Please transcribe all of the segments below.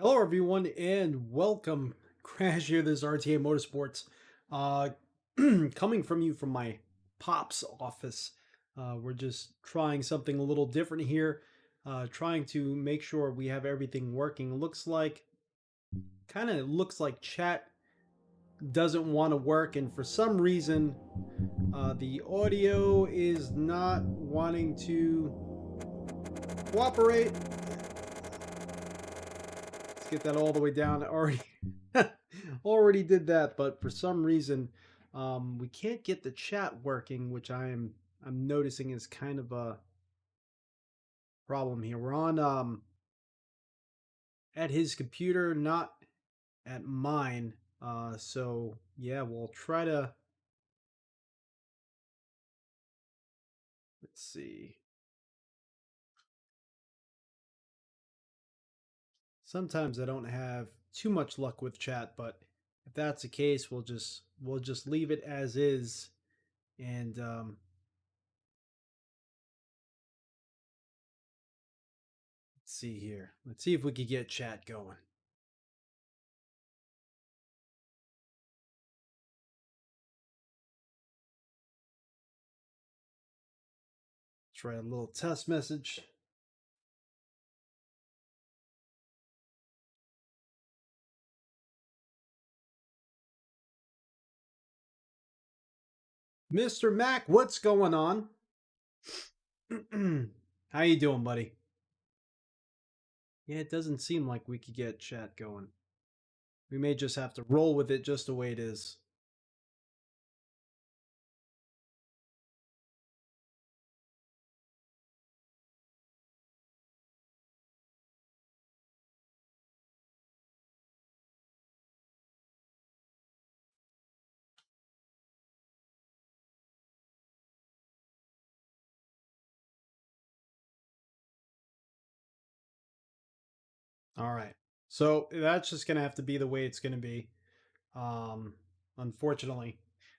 Hello, everyone, and welcome. Crash here. This is RTA Motorsports, uh, coming from you from my pop's office. We're just trying something a little different here, trying to make sure we have everything working. Kind of looks like chat doesn't want to work, and for some reason, the audio is not wanting to cooperate. Let's get that all the way down. Already did that, but for some reason, we can't get the chat working, which I'm noticing is kind of a problem here. We're on at his computer, not at mine. So yeah, we'll try to. Let's see. Sometimes I don't have too much luck with chat, but if that's the case, we'll just leave it as is, and let's see here. Let's see if we could get chat going. Let's write a little test message. Mr. Mac, what's going on? How you doing, buddy? Yeah, it doesn't seem like we could get chat going. We may just have to roll with it just the way it is. All right. So that's just going to have to be the way it's going to be. Um, Unfortunately,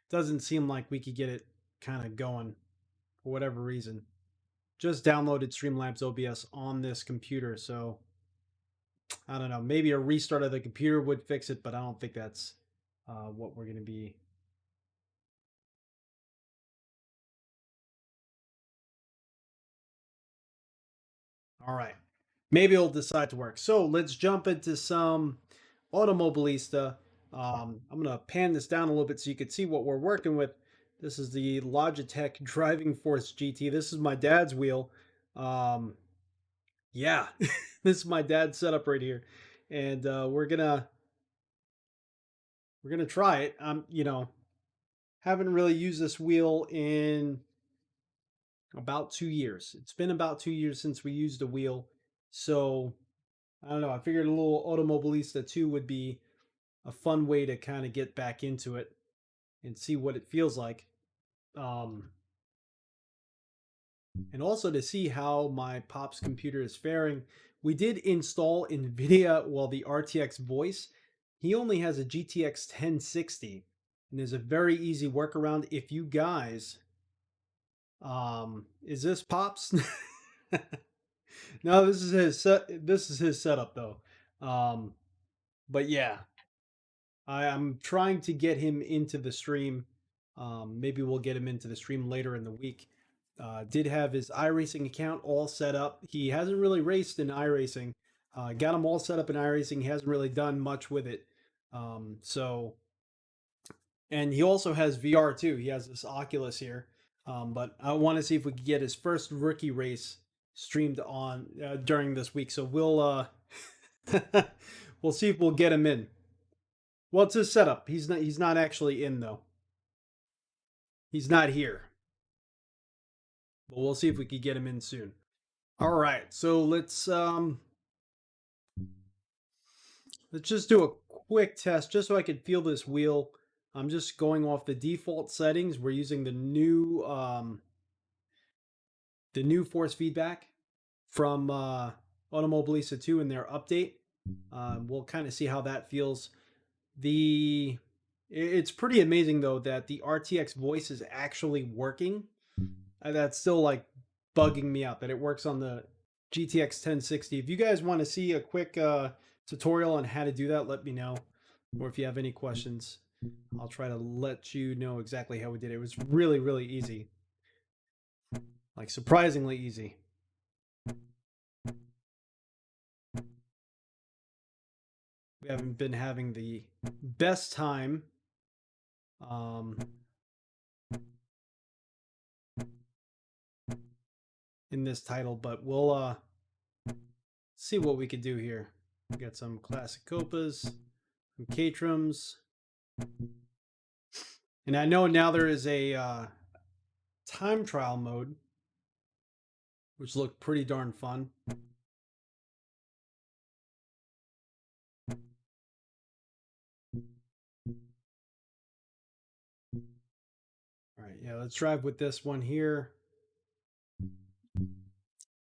doesn't seem like we could get it kind of going for whatever reason. Just downloaded Streamlabs OBS on this computer, so I don't know. Maybe a restart of the computer would fix it, but I don't think that's what we're going to be. All right. Maybe it'll decide to work. So let's jump into some Automobilista. I'm going to pan this down a little bit so you can see what we're working with. This is the Logitech Driving Force GT. This is my dad's wheel. Yeah, this is my dad's setup right here. And we're gonna try it. Haven't really used this wheel in about 2 years. It's been about 2 years since we used a wheel. So I don't know. I figured a little Automobilista 2 would be a fun way to kind of get back into it and see what it feels like. Um, and also to see how my Pop's computer is faring. We did install NVIDIA, well, the RTX voice. He only has a GTX 1060, and there's a very easy workaround. If you guys, is this Pop's? No, this is his setup though. Um, but yeah, I'm trying to get him into the stream. Maybe we'll get him into the stream later in the week. Did have his iRacing account all set up. He hasn't really raced in iRacing. Got him all set up in iRacing. He hasn't really done much with it. And he also has VR too. He has this Oculus here. But I want to see if we could get his first rookie race streamed on during this week. So we'll see if we'll get him in. Well, it's his setup. He's not actually in though. He's not here. But we'll see if we could get him in soon. All right, so let's just do a quick test just so I can feel this wheel. I'm just going off the default settings. We're using the new force feedback from Automobilista 2 in their update. We'll kind of see how that feels. It's pretty amazing though that the RTX voice is actually working. That's still like bugging me out that it works on the GTX 1060. If you guys want to see a quick tutorial on how to do that, let me know. Or if you have any questions, I'll try to let you know exactly how we did it. It was really, really easy. Like surprisingly easy. We haven't been having the best time in this title, but we'll see what we can do here. We got some classic copas, some Caterhams, and I know now there is a time trial mode, which looked pretty darn fun. All right, yeah, let's drive with this one here.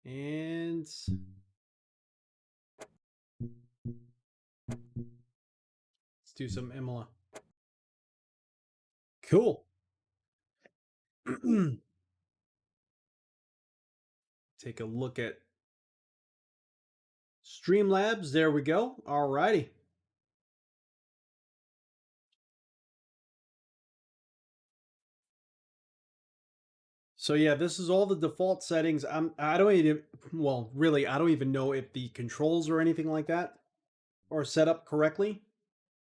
And let's do some Imola. Cool. Take a look at Streamlabs. There we go. All righty. So yeah, this is all the default settings. I don't even, well, really, I don't even know if the controls or anything like that are set up correctly.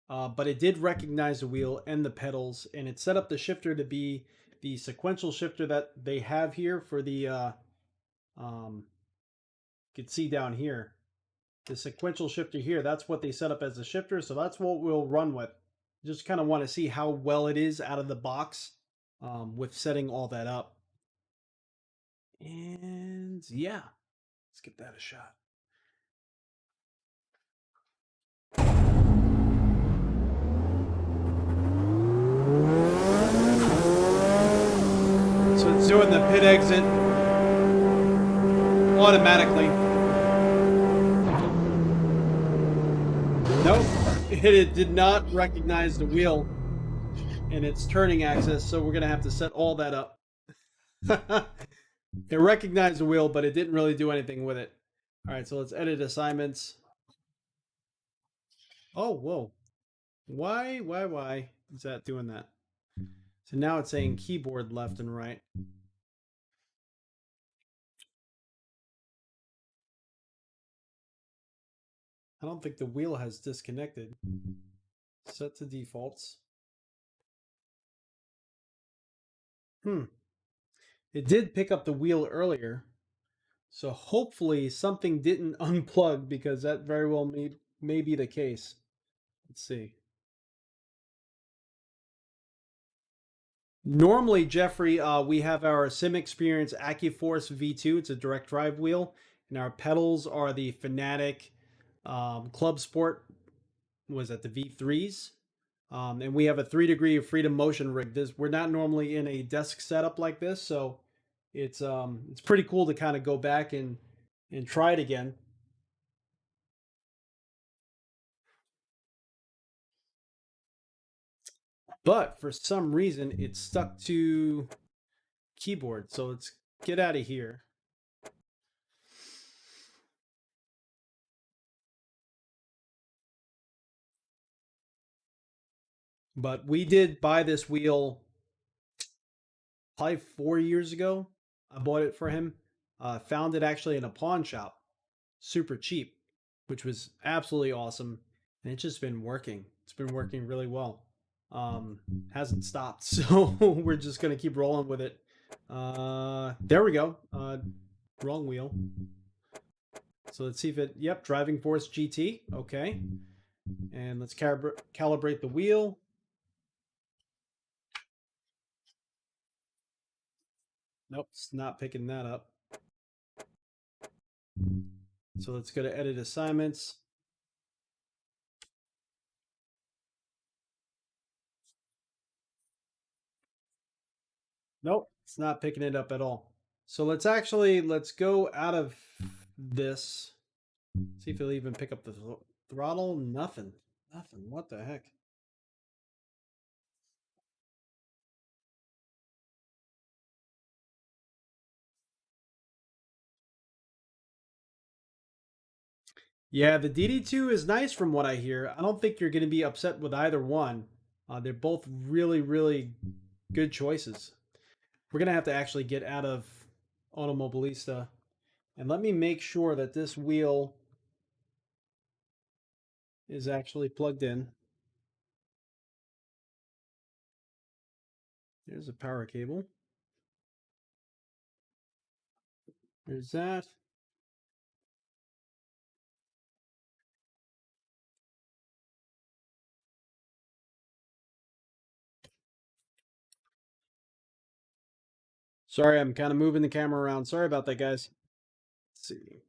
But it did recognize the wheel and the pedals, and it set up the shifter to be the sequential shifter that they have here for the, you can see down here, the sequential shifter here. That's what they set up as a shifter, so that's what we'll run with. Just kind of want to see how well it is out of the box with setting all that up. And yeah, let's give that a shot. So it's doing the pit exit automatically. Nope, it did not recognize the wheel in its turning axis, so we're gonna have to set all that up. It recognized the wheel, but it didn't really do anything with it. All right, so let's edit assignments. Oh, whoa. Why is that doing that? So now it's saying keyboard left and right. I don't think the wheel has disconnected. Set to defaults. It did pick up the wheel earlier. So hopefully something didn't unplug, because that very well may be the case. Let's see. Normally, Jeffrey, we have our Sim Experience AccuForce V2. It's a direct drive wheel. And our pedals are the Fanatec ClubSport, was at the V3s. And we have a 3 degree of freedom motion rig. We're not normally in a desk setup like this, so it's pretty cool to kind of go back and try it again. But for some reason, it's stuck to keyboard. So let's get out of here. But we did buy this wheel probably 4 years ago. I bought it for him. Found it actually in a pawn shop, super cheap, which was absolutely awesome. And it's just been working. It's been working really well. Hasn't stopped. So we're just going to keep rolling with it. There we go. Wrong wheel. So let's see if it, yep, Driving Force GT. Okay. And let's calibrate the wheel. Nope, it's not picking that up. So let's go to edit assignments. Nope, it's not picking it up at all. So let's go out of this. See if it'll even pick up the throttle. Nothing. What the heck? Yeah, the DD2 is nice from what I hear. I don't think you're going to be upset with either one. They're both really, really good choices. We're going to have to actually get out of Automobilista. And let me make sure that this wheel is actually plugged in. There's a power cable. There's that. Sorry, I'm kind of moving the camera around. Sorry about that, guys. Let's see.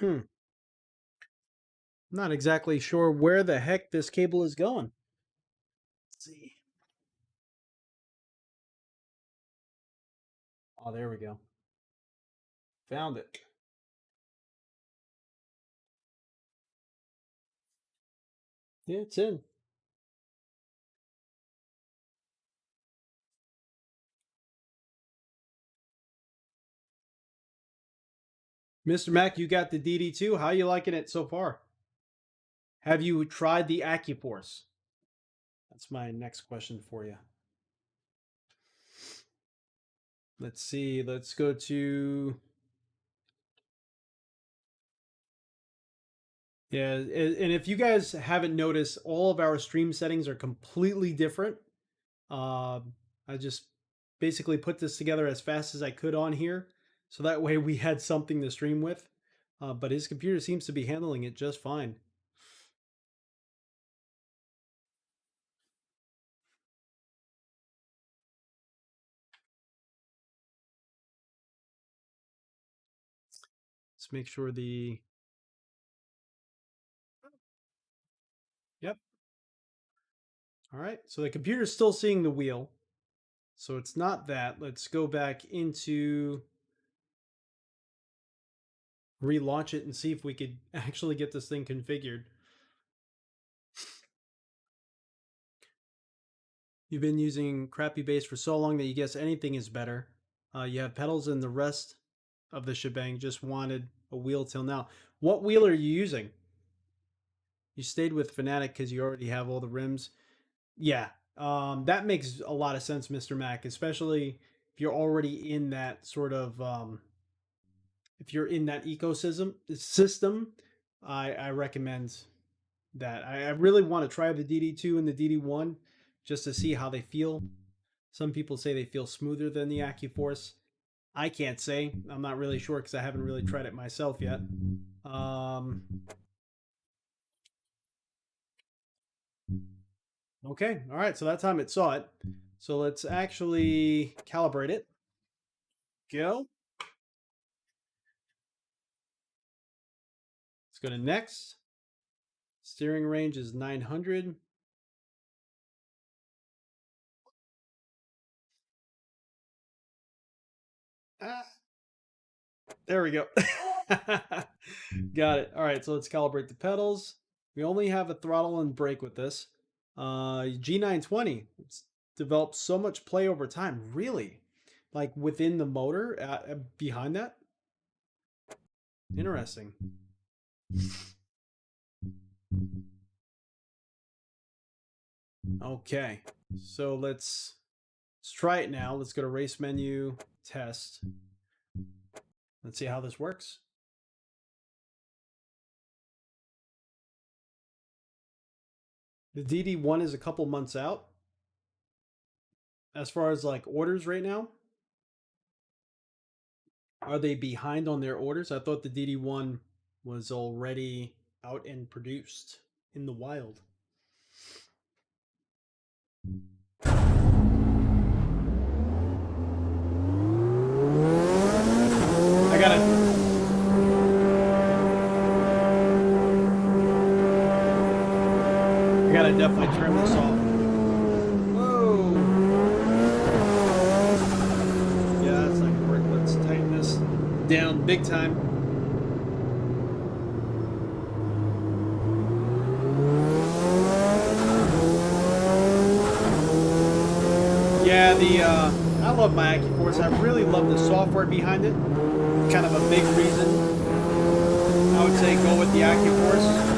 I'm not exactly sure where the heck this cable is going. Let's see. Oh, there we go. Found it. Yeah, it's in. Mr. Mac, you got the DD2. How you liking it so far? Have you tried the AccuForce? That's my next question for you. Let's see. Let's go to... Yeah, and if you guys haven't noticed, all of our stream settings are completely different. I just basically put this together as fast as I could on here, so that way we had something to stream with. But his computer seems to be handling it just fine. Let's make sure the... Yep. All right, so the computer's still seeing the wheel. So it's not that. Let's go back into... relaunch it and see if we could actually get this thing configured. You've been using crappy bass for so long that you guess anything is better. You have pedals and the rest of the shebang just wanted a wheel till now. What wheel are you using? You stayed with Fanatec because you already have all the rims. Yeah, that makes a lot of sense, Mr. Mac, especially if you're already in that sort of if you're in that ecosystem. I recommend that. I really want to try the DD2 and the DD1 just to see how they feel. Some people say they feel smoother than the AccuForce. I can't say. I'm not really sure because I haven't really tried it myself yet. Okay, all right, so that time it saw it. So let's actually calibrate it. Go. Let's go to next. Steering range is 900. There we go. Got it. All right, so let's calibrate the pedals. We only have a throttle and brake with this. G920. It's developed so much play over time. Really? Like within the motor behind that? Interesting. Okay, so let's try it now. Let's go to race menu, test. Let's see how this works. The DD1 is a couple months out. As far as like orders right now, are they behind on their orders? I thought the DD1 was already out and produced in the wild. I gotta definitely trim this off. Whoa! Yeah, that's not gonna work. Let's tighten this down big time. I love my AccuForce. I really love the software behind it. Kind of a big reason I would say go with the AccuForce.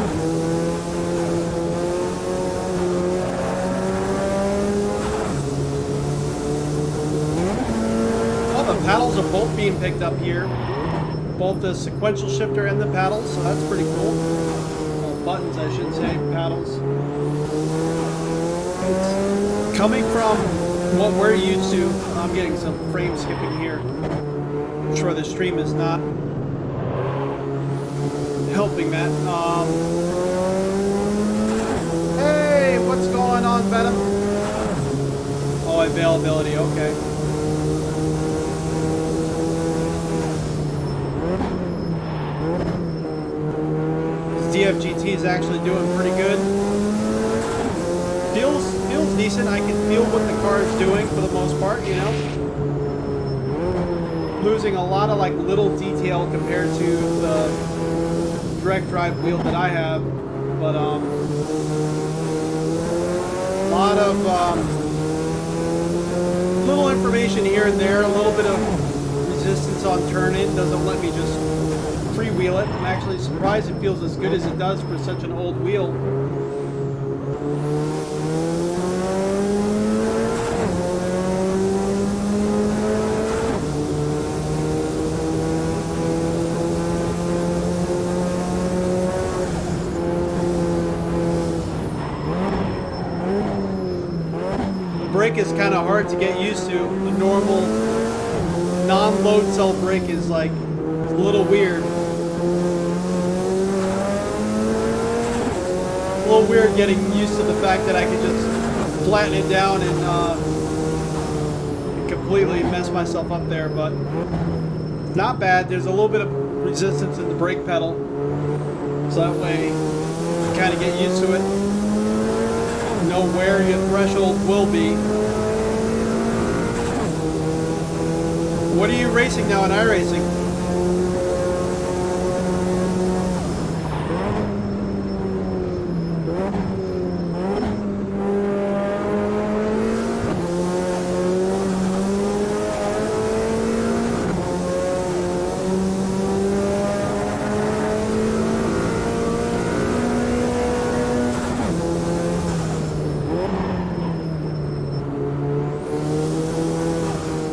The paddles are both being picked up here, both the sequential shifter and the paddles, so that's pretty cool. Well, buttons, I should say, paddles. It's coming from what we're used to. I'm getting some frame skipping here. I'm sure the stream is not helping that. Hey, what's going on, Venom? Oh, availability, okay. DFGT is actually doing pretty good. Feels decent. I can feel what the car is doing for the most part, you know. Losing a lot of like little detail compared to the direct drive wheel that I have, but a lot of little information here and there. A little bit of resistance on turn in doesn't let me just freewheel it. I'm actually surprised it feels as good as it does for such an old wheel. The brake is kind of hard to get used to. The normal non-load cell brake is like a little weird. A little weird getting used to the fact that I could just flatten it down and completely mess myself up there, but not bad. There's a little bit of resistance in the brake pedal, so that way you kind of get used to it, know where your threshold will be. What are you racing now in iRacing?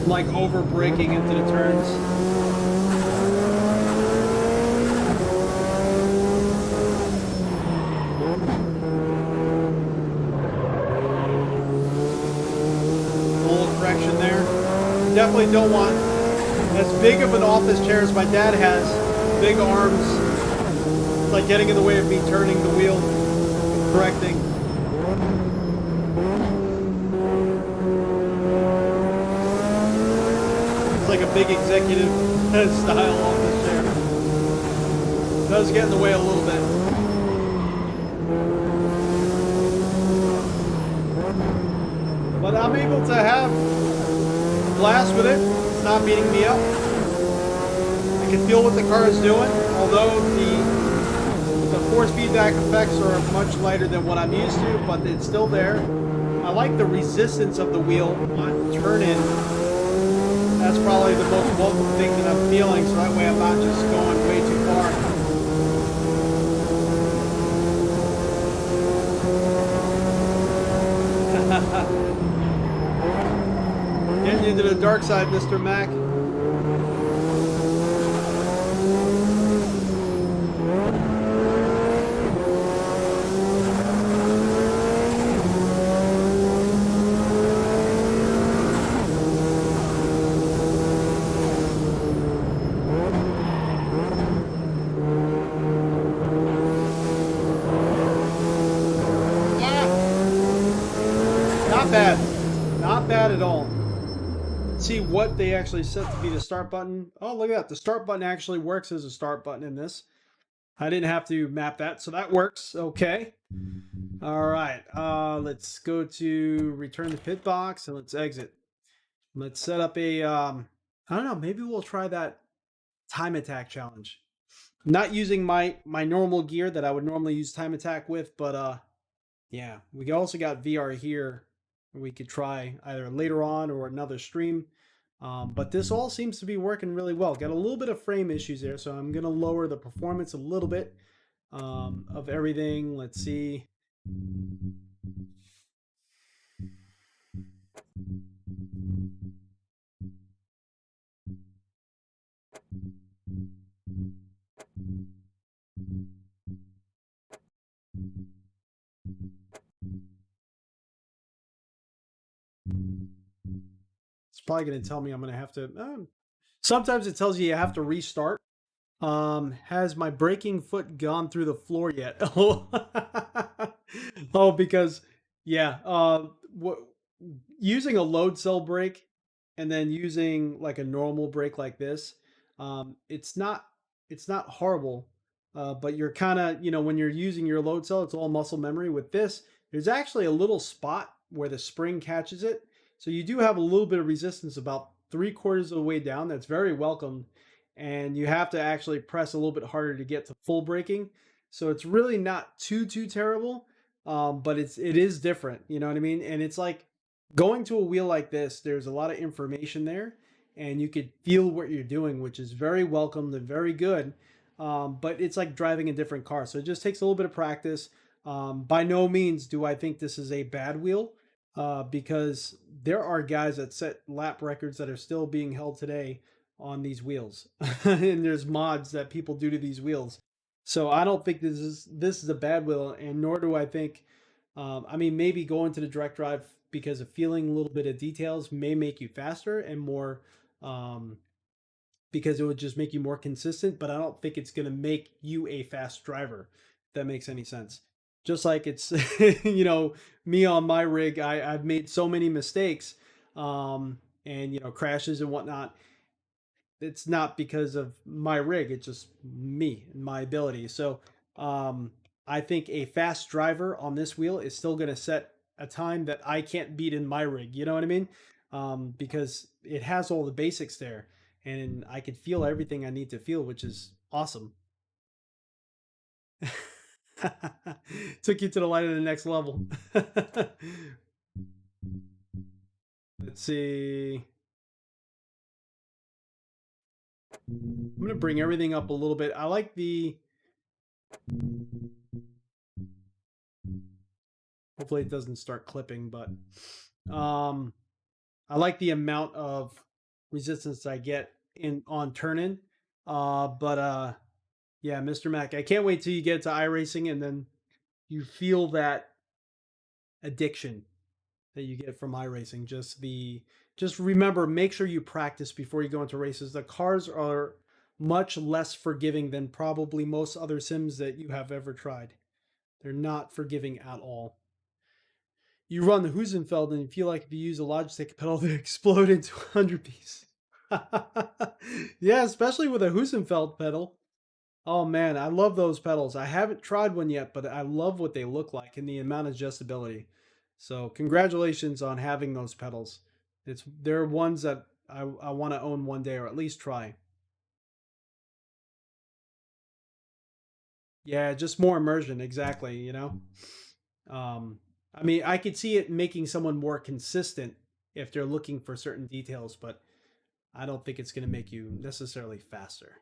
Like over braking into the turns. A little correction there. Definitely don't want as big of an office chair as my dad has. Big arms. It's like getting in the way of me turning the wheel, correcting. Like a big executive style office chair. It does get in the way a little bit. But I'm able to have a blast with it. It's not beating me up. I can feel what the car is doing, although the force feedback effects are much lighter than what I'm used to, but it's still there. I like the resistance of the wheel on turn-in. That's probably the most welcome thing that I'm feeling, so that way I'm not just going way too far. Getting into the dark side, Mr. Mac. Not bad at all. Let's see what they actually set to be the start button. Oh, look at that. The start button actually works as a start button in this. I didn't have to map that, so that works. Okay. All right. Let's go to return the pit box and let's exit. Let's set up a, I don't know, maybe we'll try that time attack challenge. I'm not using my normal gear that I would normally use time attack with, but yeah, we also got VR here. we could try either later on or another stream. But this all seems to be working really well. Got a little bit of frame issues there, so I'm gonna lower the performance a little bit of everything. Let's see. It's probably going to tell me I'm going to have to. Sometimes it tells you have to restart. Has my braking foot gone through the floor yet? Oh, because yeah, what using a load cell brake and then using like a normal brake like this, it's not horrible, but you're kind of when you're using your load cell, it's all muscle memory. With this, there's actually a little spot where the spring catches it, so you do have a little bit of resistance about 3/4 of the way down. That's very welcome, and you have to actually press a little bit harder to get to full braking. So it's really not too terrible, but it is different. You know what I mean? And it's like going to a wheel like this. There's a lot of information there, and you could feel what you're doing, which is very welcomed and very good. But it's like driving a different car, so it just takes a little bit of practice. By no means do I think this is a bad wheel, because there are guys that set lap records that are still being held today on these wheels, and there's mods that people do to these wheels. So I don't think this is a bad wheel, and nor do I think. I mean, maybe going to the direct drive because of feeling a little bit of details may make you faster and more, um, because it would just make you more consistent. But I don't think it's going to make you a fast driver. If that makes any sense. Just like it's, me on my rig, I've made so many mistakes, and crashes and whatnot. It's not because of my rig; it's just me and my ability. So, um, I think a fast driver on this wheel is still going to set a time that I can't beat in my rig. You know what I mean? Because it has all the basics there, and I could feel everything I need to feel, which is awesome. Took you to the light of the next level. Let's see. I'm gonna bring everything up a little bit. I like the. Hopefully it doesn't start clipping, but um, I like the amount of resistance I get in on turn in. But yeah, Mr. Mac, I can't wait till you get to iRacing and then you feel that addiction that you get from iRacing. Just remember, make sure you practice before you go into races. The cars are much less forgiving than probably most other sims that you have ever tried. They're not forgiving at all. You run the Husenfeld and you feel like if you use a Logitech pedal, they explode into 100 pieces. Yeah, especially with a Husenfeld pedal. Oh man, I love those pedals. I haven't tried one yet, but I love what they look like and the amount of adjustability. So congratulations on having those pedals. They're ones that I want to own one day or at least try. Yeah, just more immersion, exactly, Um, I mean, I could see it making someone more consistent if they're looking for certain details, but I don't think it's going to make you necessarily faster.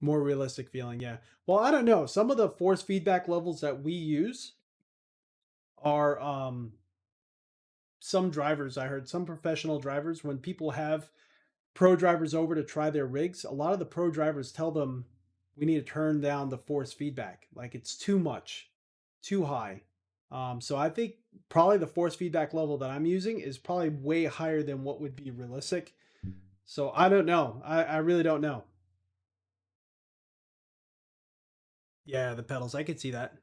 More realistic feeling, yeah. Well, I don't know. Some of the force feedback levels that we use are some drivers. I heard some professional drivers, when people have pro drivers over to try their rigs, a lot of the pro drivers tell them we need to turn down the force feedback. Like it's too much, too high. So I think probably the force feedback level that I'm using is probably way higher than what would be realistic. So I don't know. I really don't know. Yeah, the pedals. I could see that.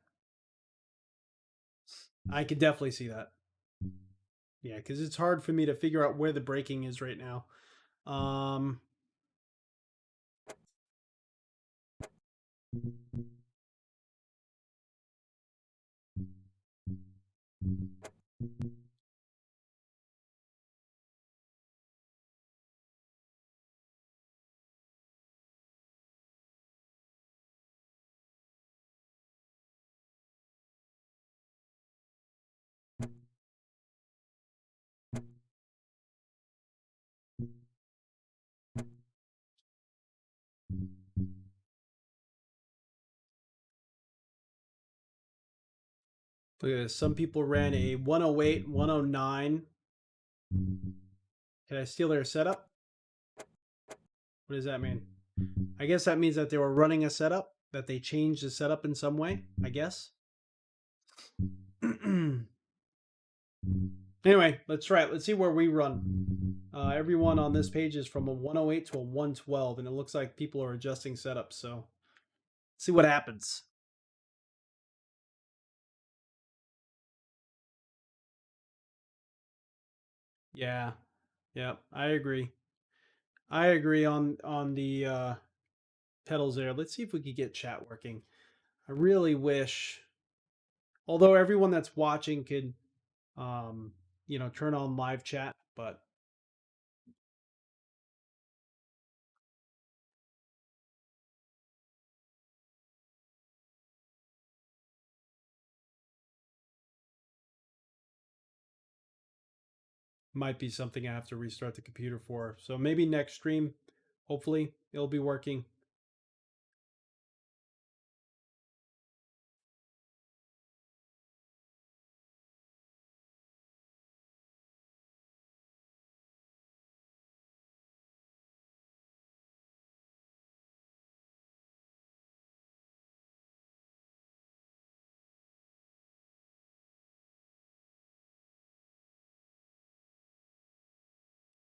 I could definitely see that. Yeah, because it's hard for me to figure out where the braking is right now. Um, Look at this. Some people ran a 108, 109. Can I steal their setup? What does that mean? I guess that means that they were running a setup, that they changed the setup in some way, I guess. Anyway, let's try it. Let's see where we run. Everyone on this page is from a 108 to a 112, and it looks like people are adjusting setups, so let's see what happens. Yeah, I agree. I agree on the pedals there. Let's see if we could get chat working. I really wish, although everyone that's watching could, turn on live chat, but might be something I have to restart the computer for. So maybe next stream, hopefully it'll be working.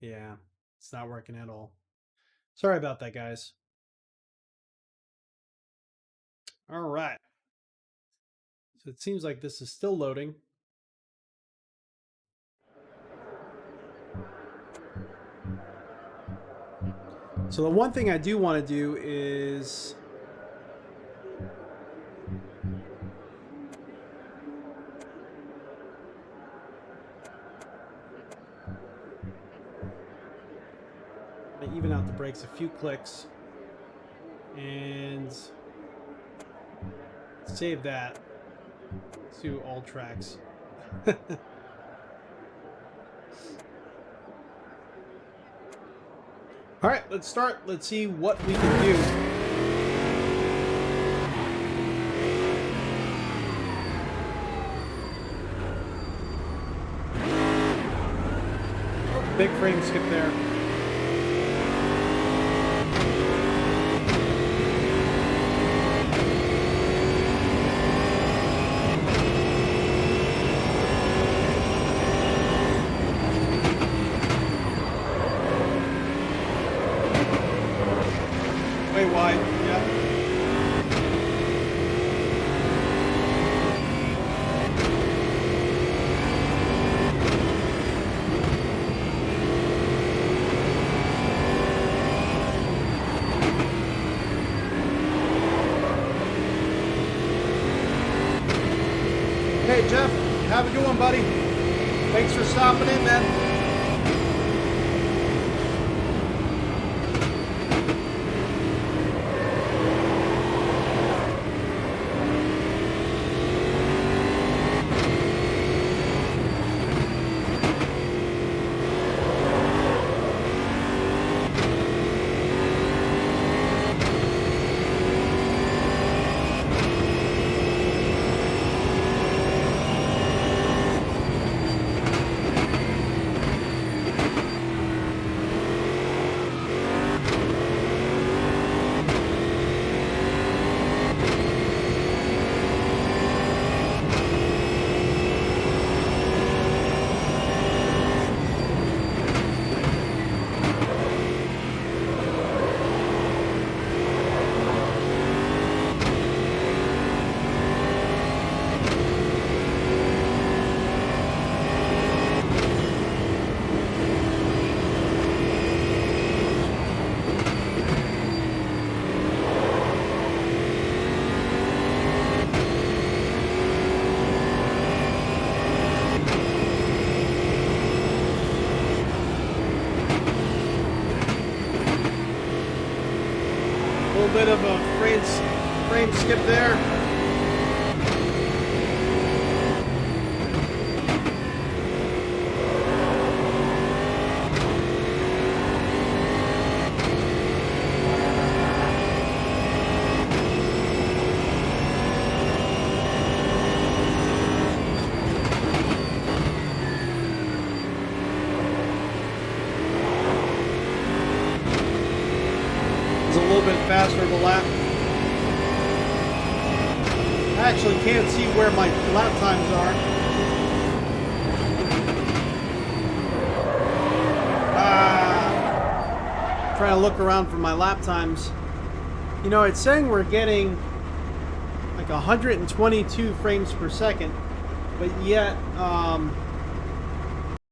Yeah, it's not working at all. Sorry about that, guys. All right. So it seems like this is still loading. So the one thing I do want to do is even out the brakes a few clicks and save that to all tracks. All right, let's start. Let's see what we can do. Oh, big frame skip there. Wide, yeah. Hey Jeff, have a good one, buddy. Thanks for stopping in, man. Bit of a frame skip there. is a little bit faster of a lap. I actually can't see where my lap times are. Trying to look around for my lap times. You know, it's saying we're getting like 122 frames per second, but yet, let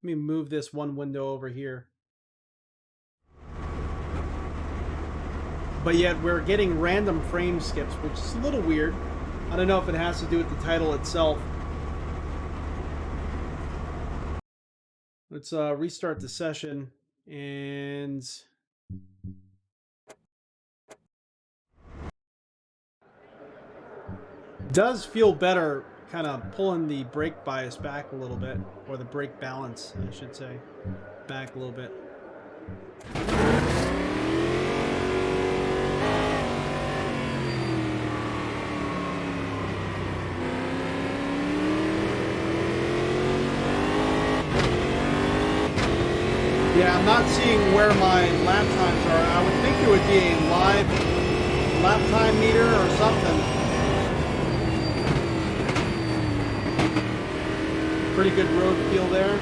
me move this one window over here. But yet we're getting random frame skips, which is a little weird. I don't know if it has to do with the title itself. Let's restart the session, and does feel better kind of pulling the brake bias back a little bit, or the brake balance, I should say, back a little bit. Yeah, I'm not seeing where my lap times are. I would think it would be a live lap time meter or something. Pretty good road feel there.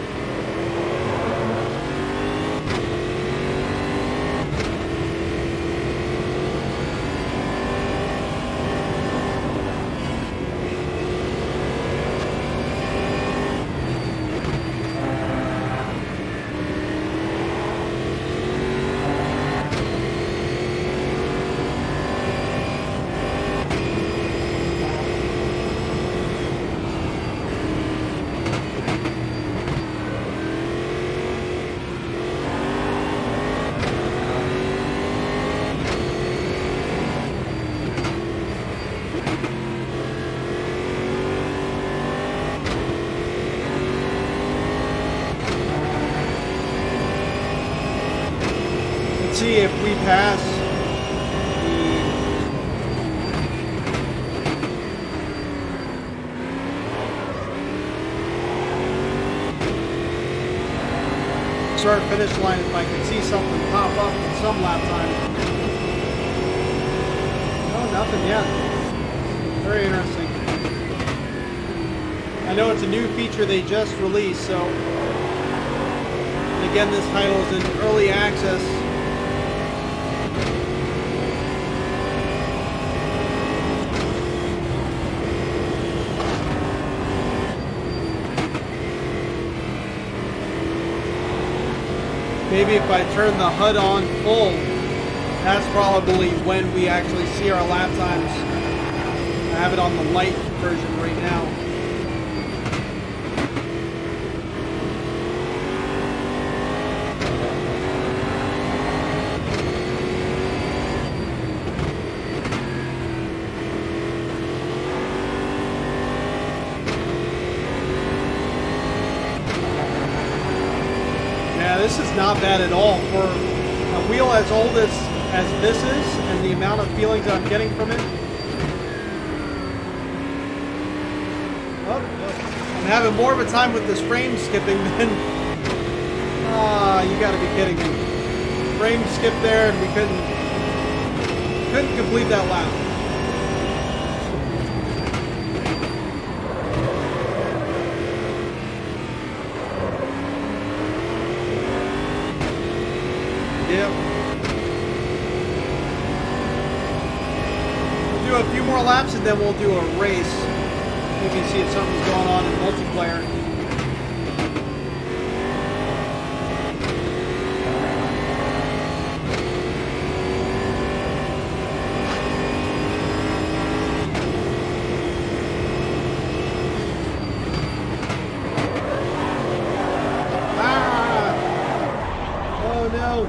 See if we pass the start finish line, if I can see something pop up in some lap time. Oh, nothing yet. Very interesting. I know it's a new feature they just released, so, and again, this title is in early access. Maybe if I turn the HUD on full, that's probably when we actually see our lap times. I have it on the light version right now. This is not bad at all for a wheel as old as this is, and the amount of feelings I'm getting from it. Oh, I'm having more of a time with this frame skipping than... you gotta be kidding me. Frame skip there, and we couldn't complete that lap. Yep. We'll do a few more laps and then we'll do a race. Maybe see if something's going on in multiplayer. Ah! Oh no!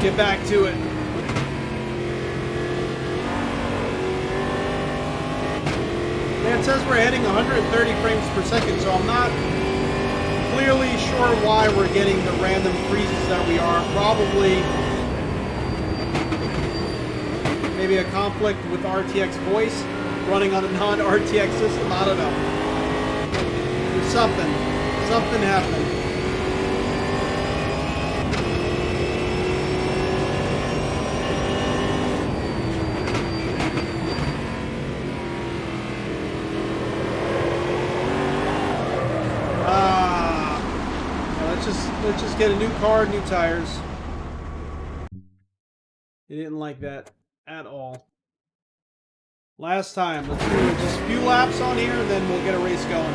Get back to it. Yeah, it says we're hitting 130 frames per second, so I'm not clearly sure why we're getting the random freezes that we are. Probably maybe a conflict with RTX voice. running on a non-RTX system. I don't know. There's something. Something happened. Let's just get a new car, new tires. He didn't like that at all. Last time, let's do just a few laps on here, and then we'll get a race going.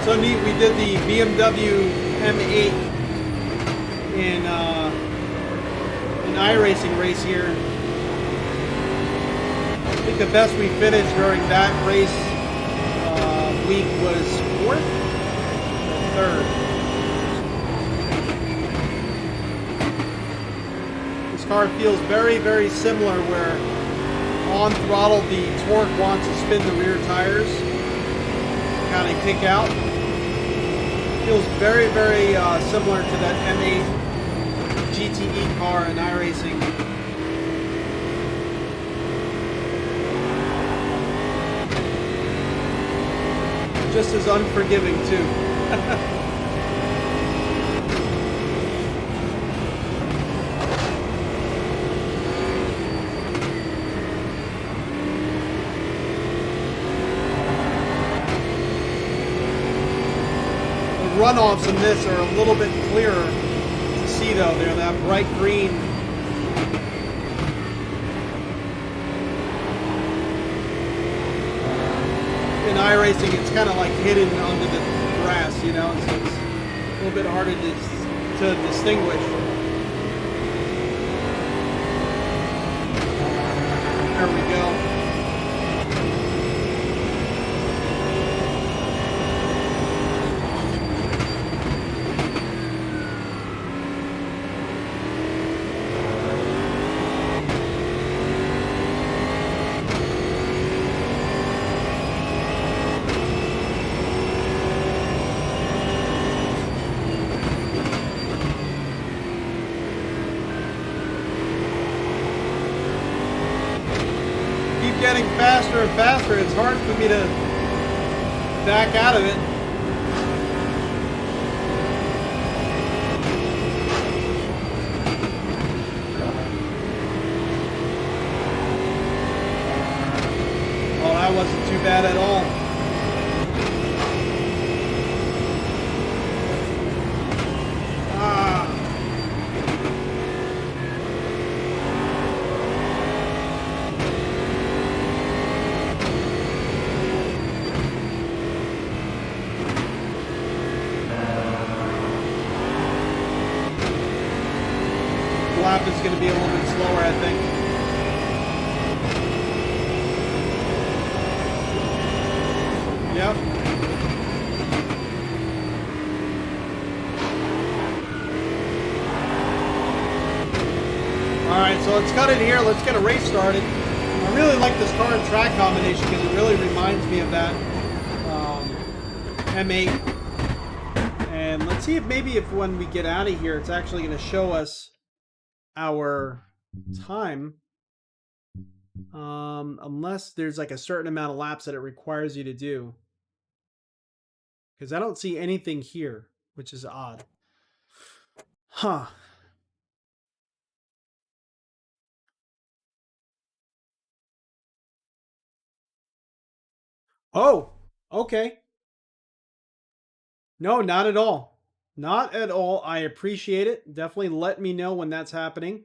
So neat, we did the BMW M8 in an iRacing race here. I think the best we finished during that race week was 4th or 3rd. This car feels very, very similar where on throttle the torque wants to spin the rear tires, kind of kick out. Feels very, very similar to that M8 GTE car in iRacing. Just as unforgiving too. Runoffs in this are a little bit clearer to see though. They're that bright green. In iRacing, it's kind of like hidden under the grass, you know, so it's a little bit harder to distinguish. There we go. Getting faster and faster. It's hard for me to back out of it. Oh, that wasn't too bad at all. Lap is going to be a little bit slower, I think. Yep. Alright, so let's cut it here. Let's get a race started. I really like this car and track combination because it really reminds me of that M8. And let's see if maybe if when we get out of here, it's actually going to show us our time, unless there's like a certain amount of laps that it requires you to do, because I don't see anything here, which is odd. Huh. Oh, okay. No, not at all. Not at all. I appreciate it. Definitely let me know when that's happening.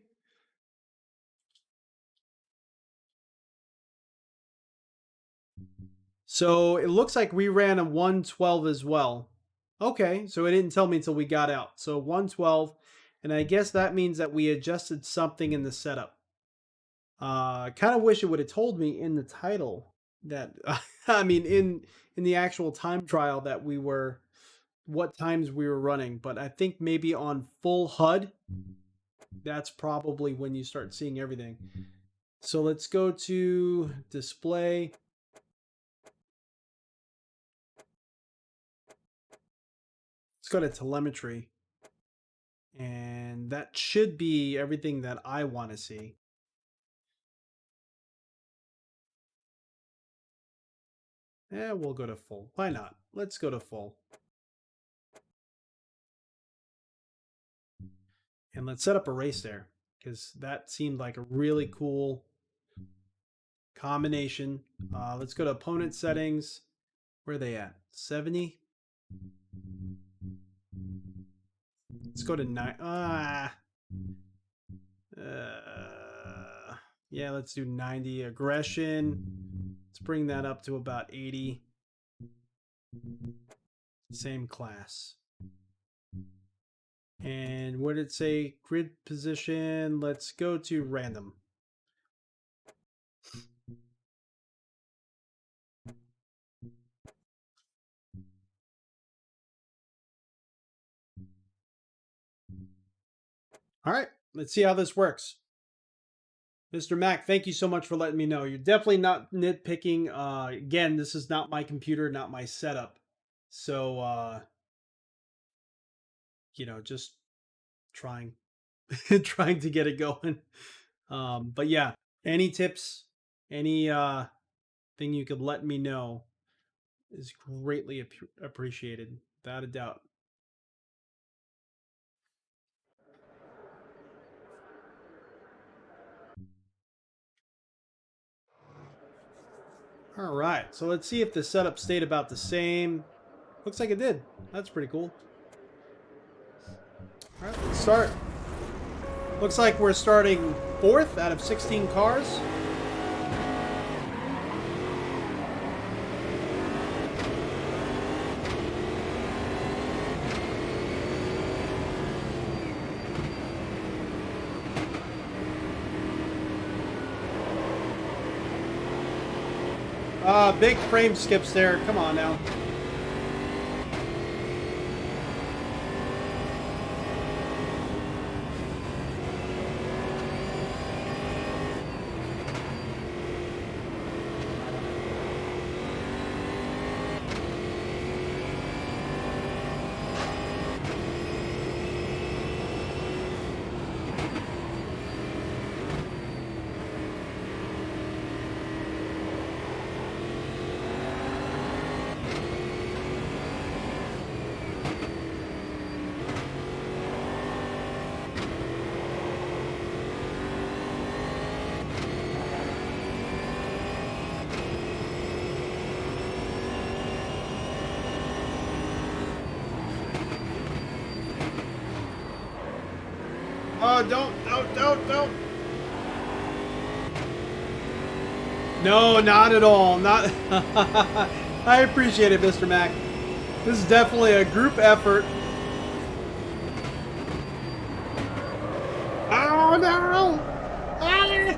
So it looks like we ran a 112 as well. Okay, so it didn't tell me until we got out. So 112, and I guess that means that we adjusted something in the setup. I kind of wish it would have told me in the title that I mean in the actual time trial that we were what times we were running, but I think maybe on full HUD, that's probably when you start seeing everything. So let's go to display. Let's go to telemetry. And that should be everything that I want to see. Yeah, we'll go to full. Why not? Let's go to full. And let's set up a race there because that seemed like a really cool combination. Let's go to opponent settings. Where are they at? 70? Let's go to 9. Yeah, let's do 90. Aggression. Let's bring that up to about 80. Same class. And what did it say? Grid position. Let's go to random. All right, let's see how this works. Mr. Mac, thank you so much for letting me know. You're definitely not nitpicking. Again, this is not my computer, not my setup. So, just trying, trying to get it going. But yeah, any tips, any thing you could let me know is greatly appreciated, without a doubt. All right, so let's see if the setup stayed about the same. Looks like it did. That's pretty cool. All right, let's start. Looks like we're starting 4th out of 16 cars. Big frame skips there. Come on now. Oh, don't. No, not at all. Not. I appreciate it, Mr. Mac. This is definitely a group effort. Oh no! Ah!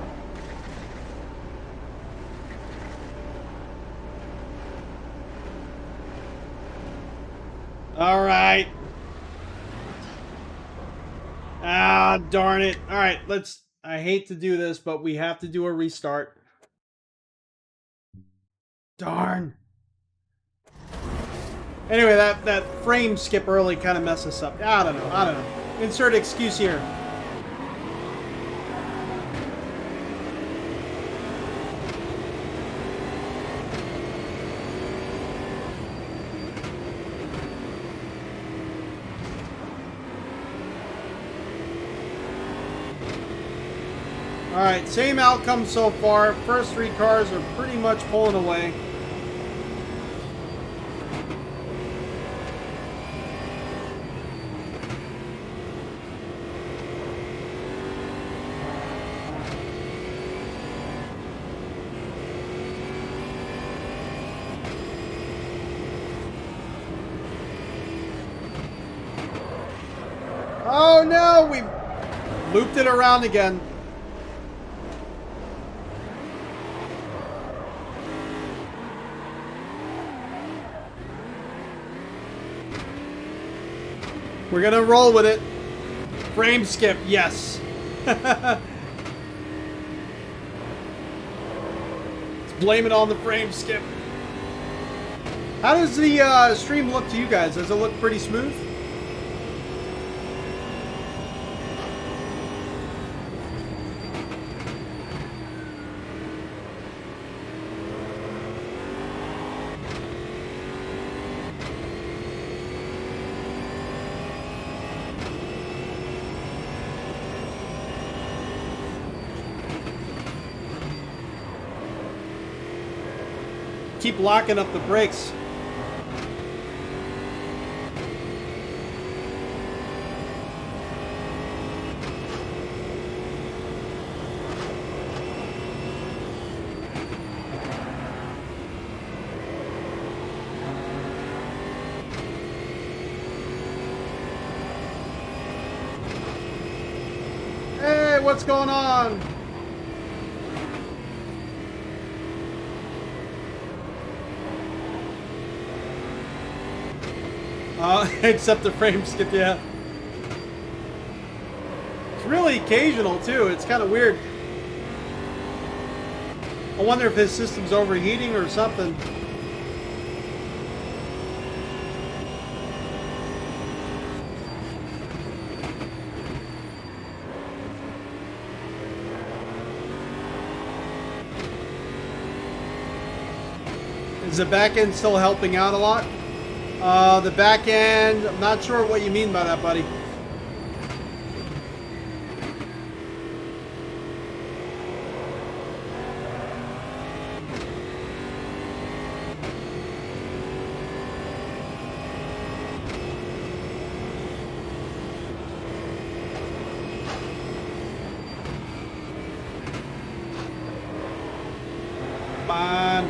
All right. Ah, darn it. All right, let's. I hate to do this, but we have to do a restart. Darn. Anyway, that frame skip early kind of messed us up. I don't know. Insert excuse here. All right, same outcome so far. First 3 cars are pretty much pulling away. Oh no, we looped it around again. We're gonna roll with it. Frame skip, yes. Let's blame it on the frame skip. How does the stream look to you guys? Does it look pretty smooth? Keep locking up the brakes. Hey, what's going on? Except the frame skip, yeah. It's really occasional, too. It's kind of weird. I wonder if his system's overheating or something. Is the back end still helping out a lot? The back end, I'm not sure what you mean by that, buddy. Come on.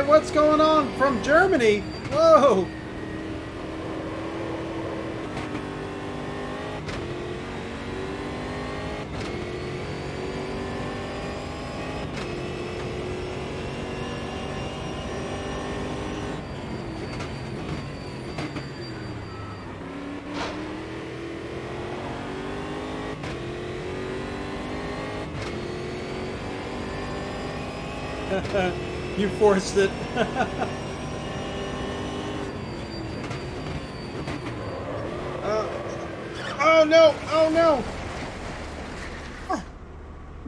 What's going on from Germany? Whoa! You forced it. Oh no! Oh no! Oh,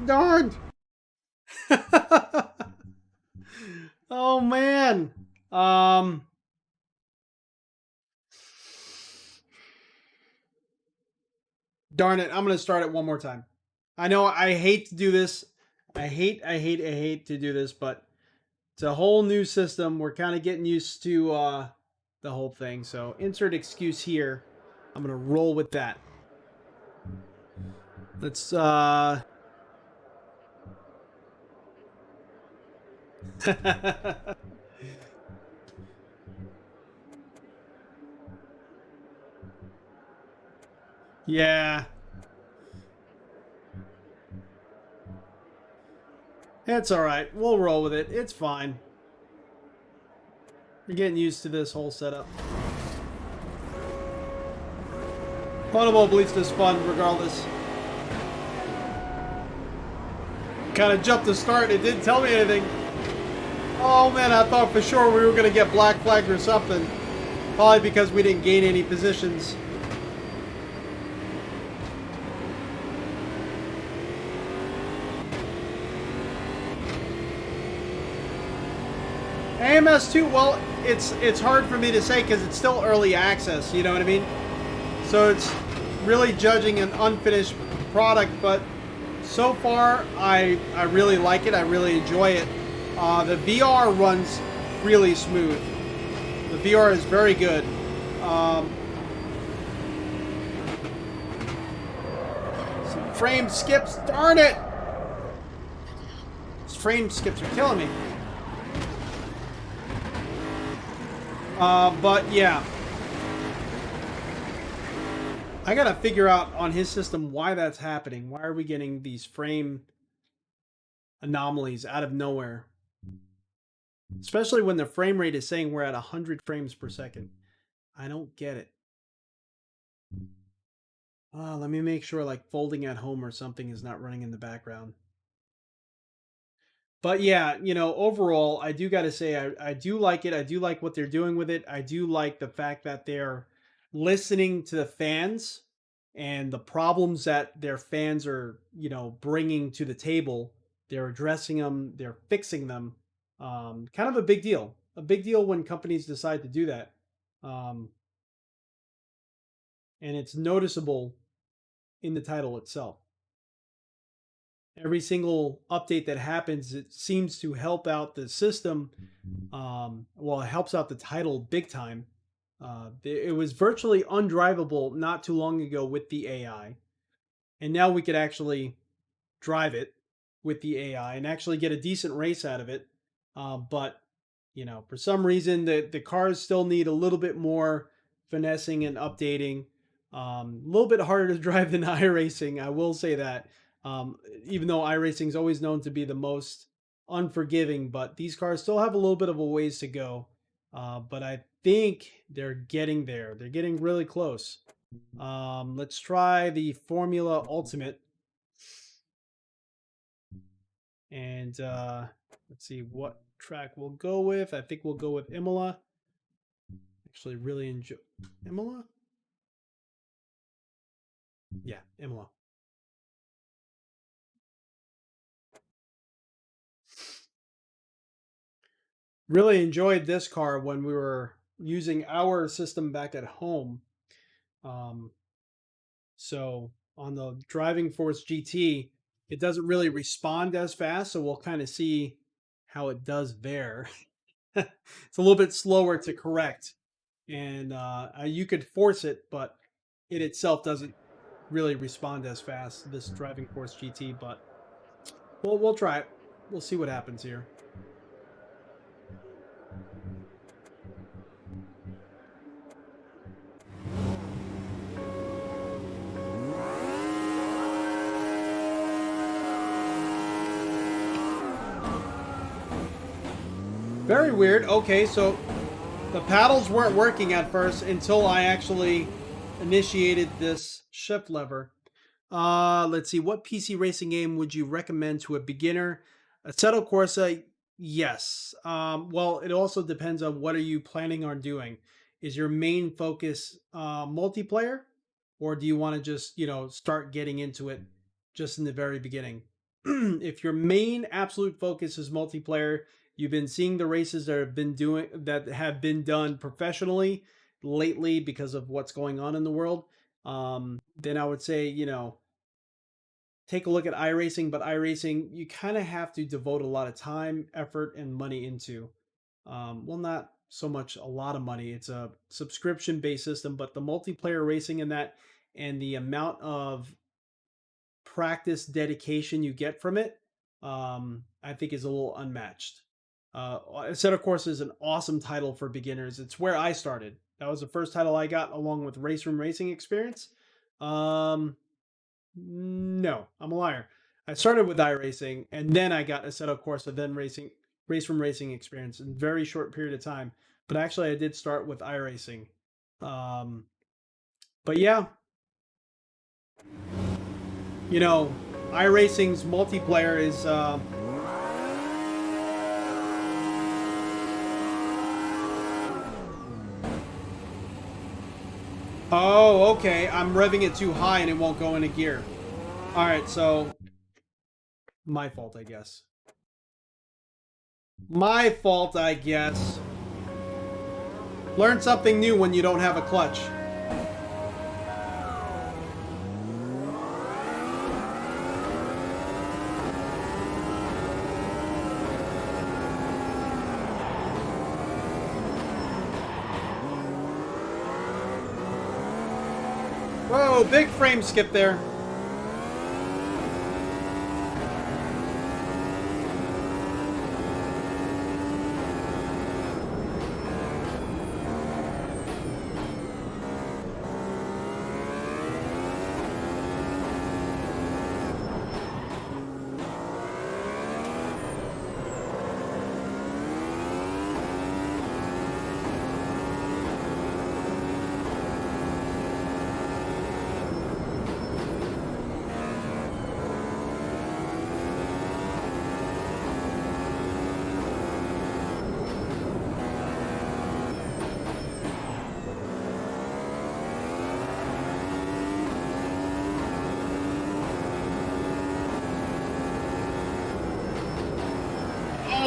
darn! Oh man! Darn it! I'm gonna start it one more time. I know I hate to do this. I hate to do this, but it's a whole new system. We're kind of getting used to the whole thing. So insert excuse here. I'm gonna roll with that. Let's yeah. It's all right. We'll roll with it. It's fine. We're getting used to this whole setup. Mobo beliefs is fun regardless. Kind of jumped the start. It didn't tell me anything. Oh man, I thought for sure we were going to get black flagged or something. Probably because we didn't gain any positions. AMS2, well, it's hard for me to say because it's still early access, you know what I mean? So it's really judging an unfinished product, but so far I really like it. I really enjoy it. The VR runs really smooth. The VR is very good. frame skips. Darn it! These frame skips are killing me. But yeah. I gotta figure out on his system why that's happening. Why are we getting these frame anomalies out of nowhere? Especially when the frame rate is saying we're at 100 frames per second. I don't get it. Let me make sure like folding at home or something is not running in the background. But yeah, you know, overall, I do got to say, I do like it. I do like what they're doing with it. I do like the fact that they're listening to the fans and the problems that their fans are, you know, bringing to the table. They're addressing them, they're fixing them. Kind of a big deal. A big deal when companies decide to do that. Um, and it's noticeable in the title itself. Every single update that happens, it seems to help out the system. Well, it helps out the title big time. It was virtually undrivable not too long ago with the AI. And now we could actually drive it with the AI and actually get a decent race out of it. But, you know, for some reason, the cars still need a little bit more finessing and updating. A little bit harder to drive than iRacing, I will say that. Even though iRacing is always known to be the most unforgiving, but these cars still have a little bit of a ways to go. But I think they're getting there. They're getting really close. Let's try the Formula Ultimate. And let's see what track we'll go with. I think we'll go with Imola. Actually, really enjoy Imola. Yeah, Imola. Really enjoyed this car when we were using our system back at home. So on the Driving Force GT, it doesn't really respond as fast. So we'll kind of see how it does there. It's a little bit slower to correct. And you could force it, but it itself doesn't really respond as fast, this Driving Force GT, but we'll try it. We'll see what happens here. Very weird. Okay, so the paddles weren't working at first until I actually initiated this shift lever. Let's see. What PC racing game would you recommend to a beginner? Assetto Corsa, yes. Well, it also depends on what are you planning on doing. Is your main focus multiplayer, or do you want to just start getting into it just in the very beginning? If your main absolute focus is multiplayer, you've been seeing the races that have been done professionally lately because of what's going on in the world. Then I would say, take a look at iRacing, but iRacing, you kind of have to devote a lot of time, effort, and money into. Well, not so much a lot of money. It's a subscription-based system, but the multiplayer racing in that and the amount of practice dedication you get from it, I think is a little unmatched. Assetto Corsa is an awesome title for beginners. It's where I started. That was the first title I got along with Race Room Racing Experience. No, I'm a liar. I started with iRacing and then I got Assetto Corsa, then Race Room Racing Experience in a very short period of time. But actually I did start with iRacing. But yeah, iRacing's multiplayer is oh, okay. I'm revving it too high and it won't go into gear. All right, so my fault, I guess. My fault, I guess. Learn something new when you don't have a clutch. Whoa, big frame skip there.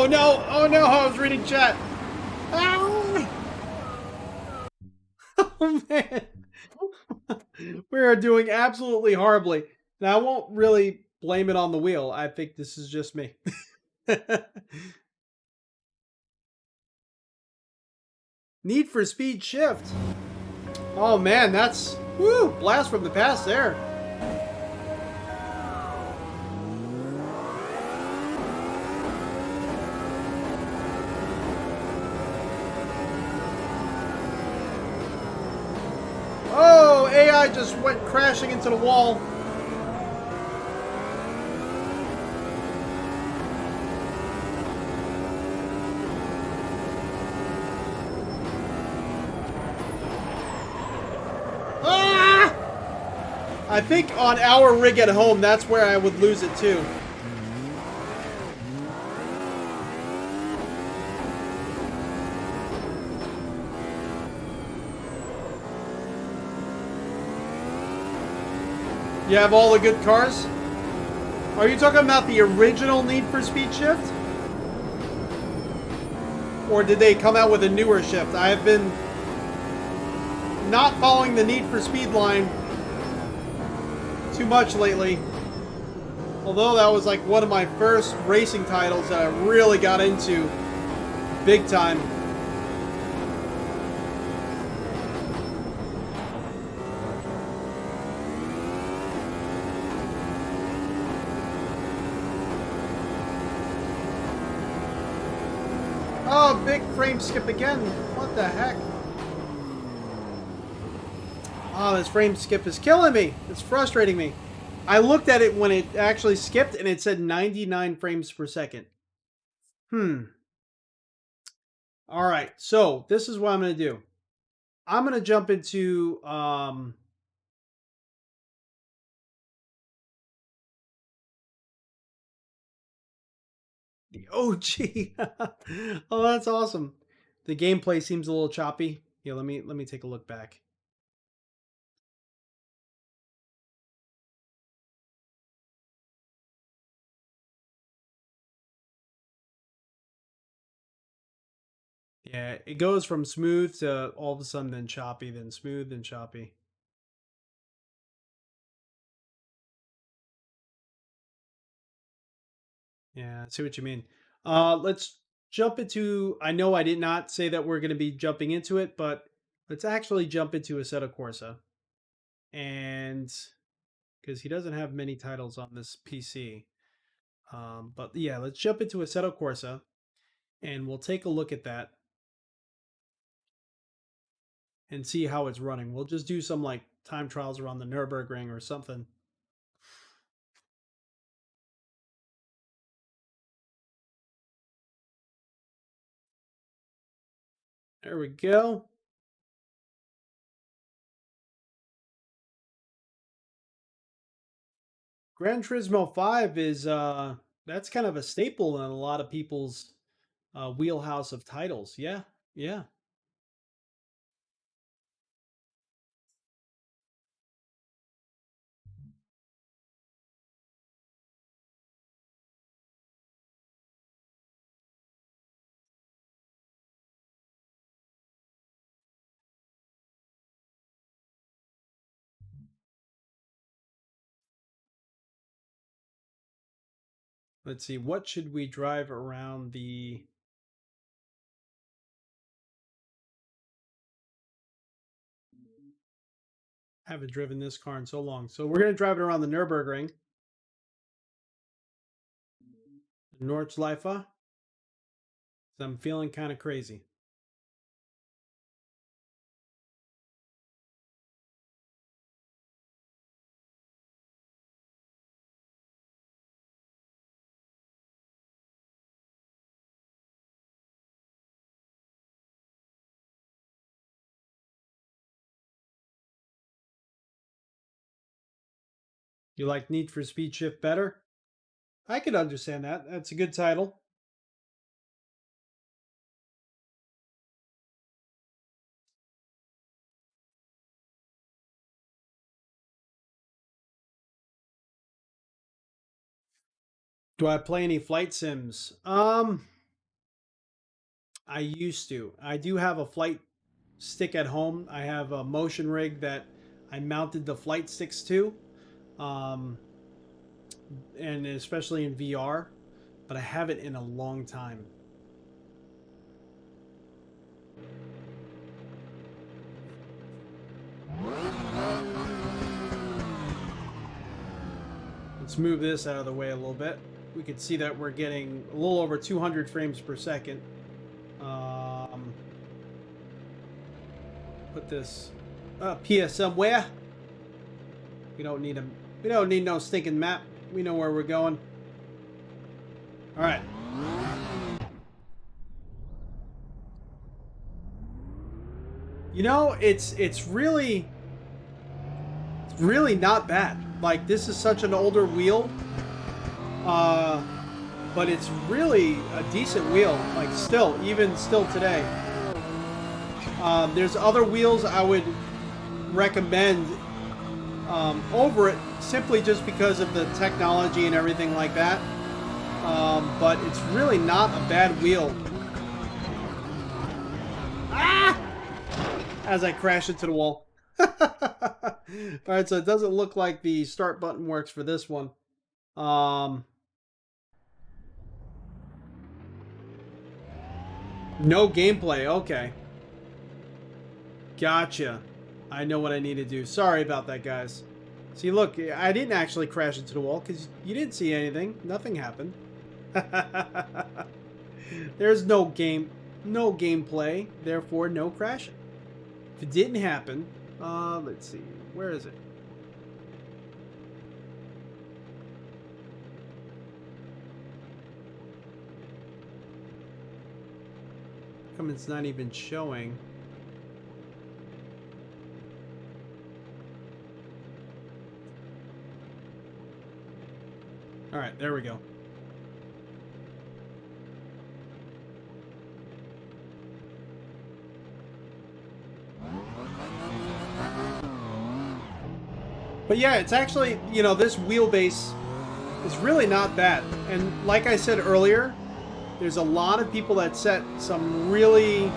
Oh no! Oh no! I was reading chat. Ah! Oh man, we are doing absolutely horribly. Now I won't really blame it on the wheel. I think this is just me. Need for Speed Shift. Oh man, that's woo blast from the past there. Oh, AI just went crashing into the wall. Ah! I think on our rig at home, that's where I would lose it too. You have all the good cars? Are you talking about the original Need for Speed Shift? Or did they come out with a newer shift? I have been not following the Need for Speed line too much lately. Although that was like one of my first racing titles that I really got into big time. Oh, big frame skip again. What the heck? Oh, this frame skip is killing me. It's frustrating me. I looked at it when it actually skipped and it said 99 frames per second. All right. So this is what I'm going to do. I'm going to jump into the OG. Oh, that's awesome. The gameplay seems a little choppy. Yeah, let me take a look back. Yeah, it goes from smooth to all of a sudden then choppy, then smooth, then choppy. Yeah, I see what you mean. Let's jump into. I know I did not say that we're going to be jumping into it, but let's actually jump into Assetto Corsa, and because he doesn't have many titles on this PC. But yeah, let's jump into Assetto Corsa, and we'll take a look at that and see how it's running. We'll just do some like time trials around the Nürburgring or something. There we go. Gran Turismo 5 is that's kind of a staple in a lot of people's wheelhouse of titles. Yeah, yeah. Let's see, what should we drive around the... Haven't driven this car in so long. So we're going to drive it around the Nürburgring. Nordschleife. I'm feeling kind of crazy. You like Need for Speed Shift better? I could understand that. That's a good title. Do I play any flight sims? I used to. I do have a flight stick at home. I have a motion rig that I mounted the flight sticks to, um, and especially in VR, but I haven't in a long time. Let's move this out of the way a little bit. We can see that we're getting a little over 200 frames per second. Put this up here somewhere. We don't need no stinking map. We know where we're going. All right. You know, it's really not bad. Like, this is such an older wheel, but it's really a decent wheel. Like, even still today. There's other wheels I would recommend over it, simply just because of the technology and everything like that. But it's really not a bad wheel. Ah! As I crash into the wall. Alright, so it doesn't look like the start button works for this one. No gameplay, okay. Gotcha. I know what I need to do. Sorry about that, guys. See, look, I didn't actually crash into the wall because you didn't see anything. Nothing happened. There's no gameplay, therefore no crashing. If it didn't happen, let's see, where is it? How come it's not even showing? All right, there we go. But yeah, it's actually, you know, this wheelbase is really not bad. And like I said earlier, there's a lot of people that set some really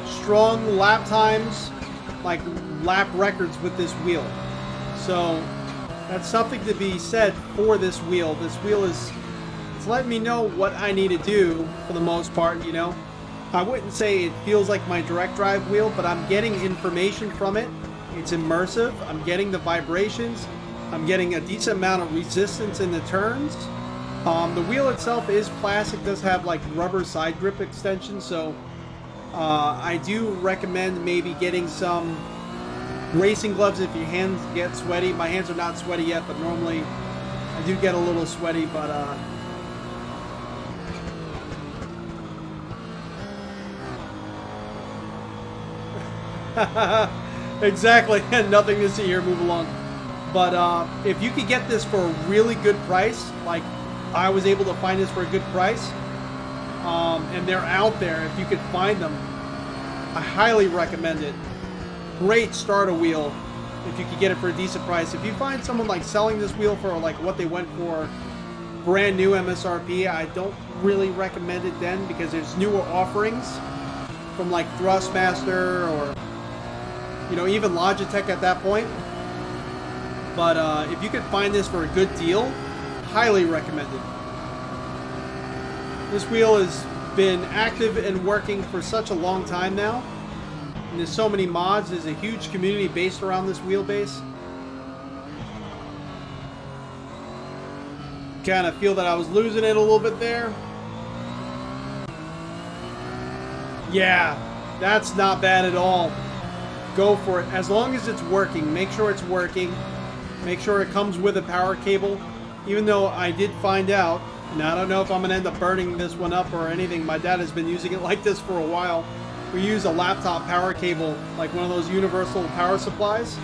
strong lap times, like lap records with this wheel. So that's something to be said for this wheel. This wheel it's letting me know what I need to do for the most part, you know. I wouldn't say it feels like my direct drive wheel, but I'm getting information from it. It's immersive. I'm getting the vibrations. I'm getting a decent amount of resistance in the turns. The wheel itself is plastic, does have like rubber side grip extension, so I do recommend maybe getting some racing gloves if your hands get sweaty. My hands are not sweaty yet, but normally I do get a little sweaty, but exactly. Nothing to see here. Move along. But if you could get this for a really good price, like I was able to find this for a good price, and they're out there, if you could find them, I highly recommend it. Great starter wheel if you could get it for a decent price. If you find someone like selling this wheel for like what they went for brand new MSRP, I don't really recommend it then, because there's newer offerings from like Thrustmaster or, you know, even Logitech at that point. But if you could find this for a good deal, highly recommend it. This wheel has been active and working for such a long time now. And there's so many mods. There's a huge community based around this wheelbase. Kind of feel that I was losing it a little bit there. Yeah, that's not bad at all. Go for it. As long as it's working, make sure it's working. Make sure it comes with a power cable. Even though I did find out, and I don't know if I'm going to end up burning this one up or anything. My dad has been using it like this for a while. We use a laptop power cable, like one of those universal power supplies,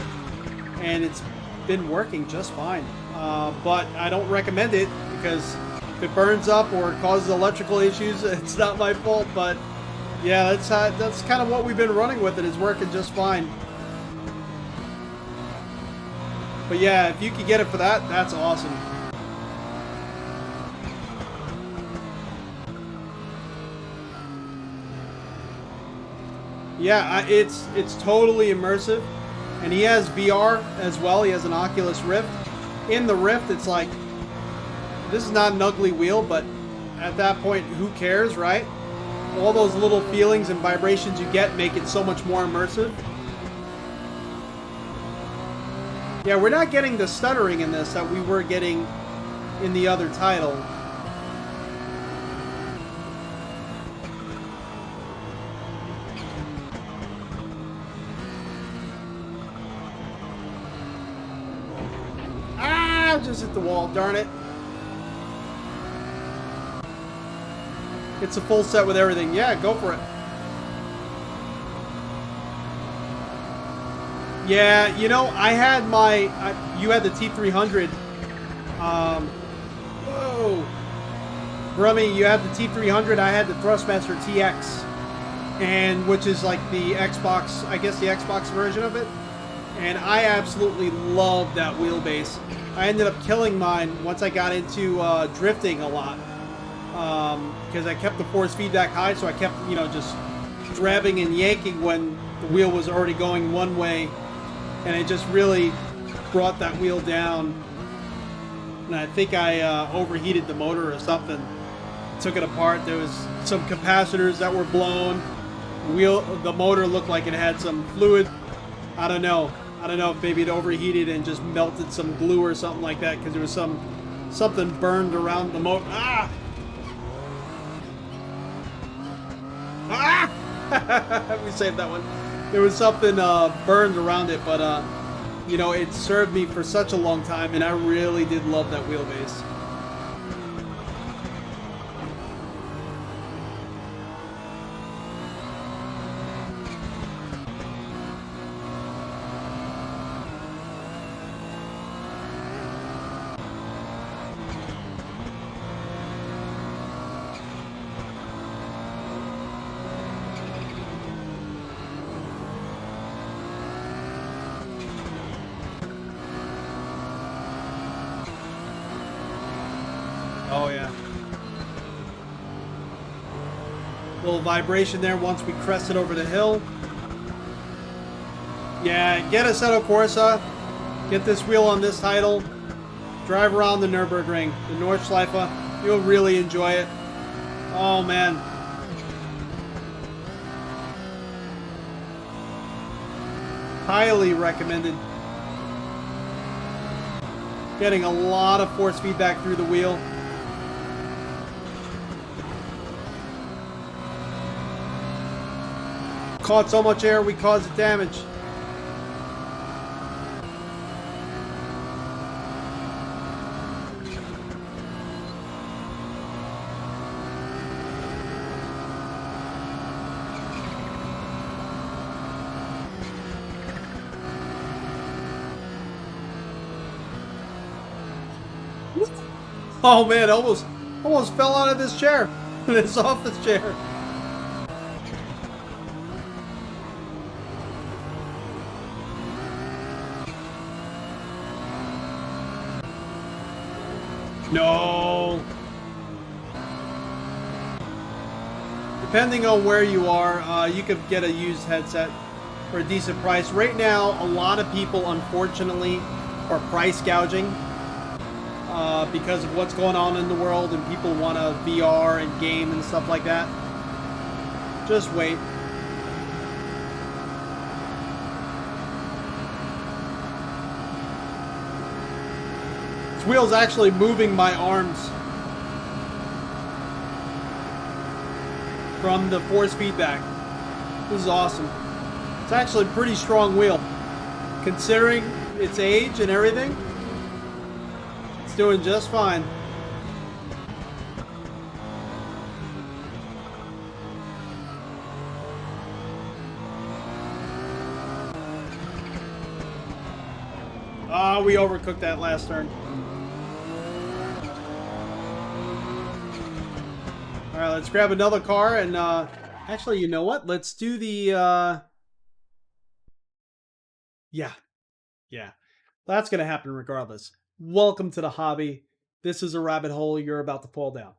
and it's been working just fine. But I don't recommend it, because if it burns up or causes electrical issues, it's not my fault. But yeah, that's kind of what we've been running with it. It's working just fine. But yeah, if you could get it for that, that's awesome. Yeah, it's totally immersive, and he has VR as well. He has an Oculus Rift. In the Rift, it's like this is not an ugly wheel, but at that point, who cares, right? All those little feelings and vibrations you get make it so much more immersive. Yeah, we're not getting the stuttering in this that we were getting in the other title. Ah, just hit the wall, darn it. It's a full set with everything. Yeah, go for it. Yeah, you know, I had my... you had the T300. Whoa. Rummy, you had the T300. I had the Thrustmaster TX. And which is like the Xbox... I guess the Xbox version of it. And I absolutely loved that wheelbase. I ended up killing mine once I got into drifting a lot. Because I kept the force feedback high, so I kept, you know, just grabbing and yanking when the wheel was already going one way, and it just really brought that wheel down. And I think I overheated the motor or something. Took it apart. There was some capacitors that were blown. The motor looked like it had some fluid. I don't know if maybe it overheated and just melted some glue or something like that, because there was something burned around the motor. Ah! Ah! We saved that one. There was something burned around it, but you know, it served me for such a long time, and I really did love that wheelbase. Oh yeah. Little vibration there once we crested over the hill. Yeah, get Assetto Corsa. Get this wheel on this title. Drive around the Nürburgring, the Nordschleife. You'll really enjoy it. Oh man. Highly recommended. Getting a lot of force feedback through the wheel. Caught so much air, we caused damage. Oh man, almost fell out of this chair, this office chair. No. Depending on where you are, you could get a used headset for a decent price. Right now, a lot of people, unfortunately, are price gouging because of what's going on in the world, and people want to VR and game and stuff like that. Just wait. Wheel's actually moving my arms from the force feedback. This is awesome. It's actually a pretty strong wheel considering its age and everything. It's doing just fine. Ah, we overcooked that last turn. All right, let's grab another car, and actually, you know what? Let's do the yeah. That's gonna happen regardless. Welcome to the hobby. This is a rabbit hole you're about to fall down.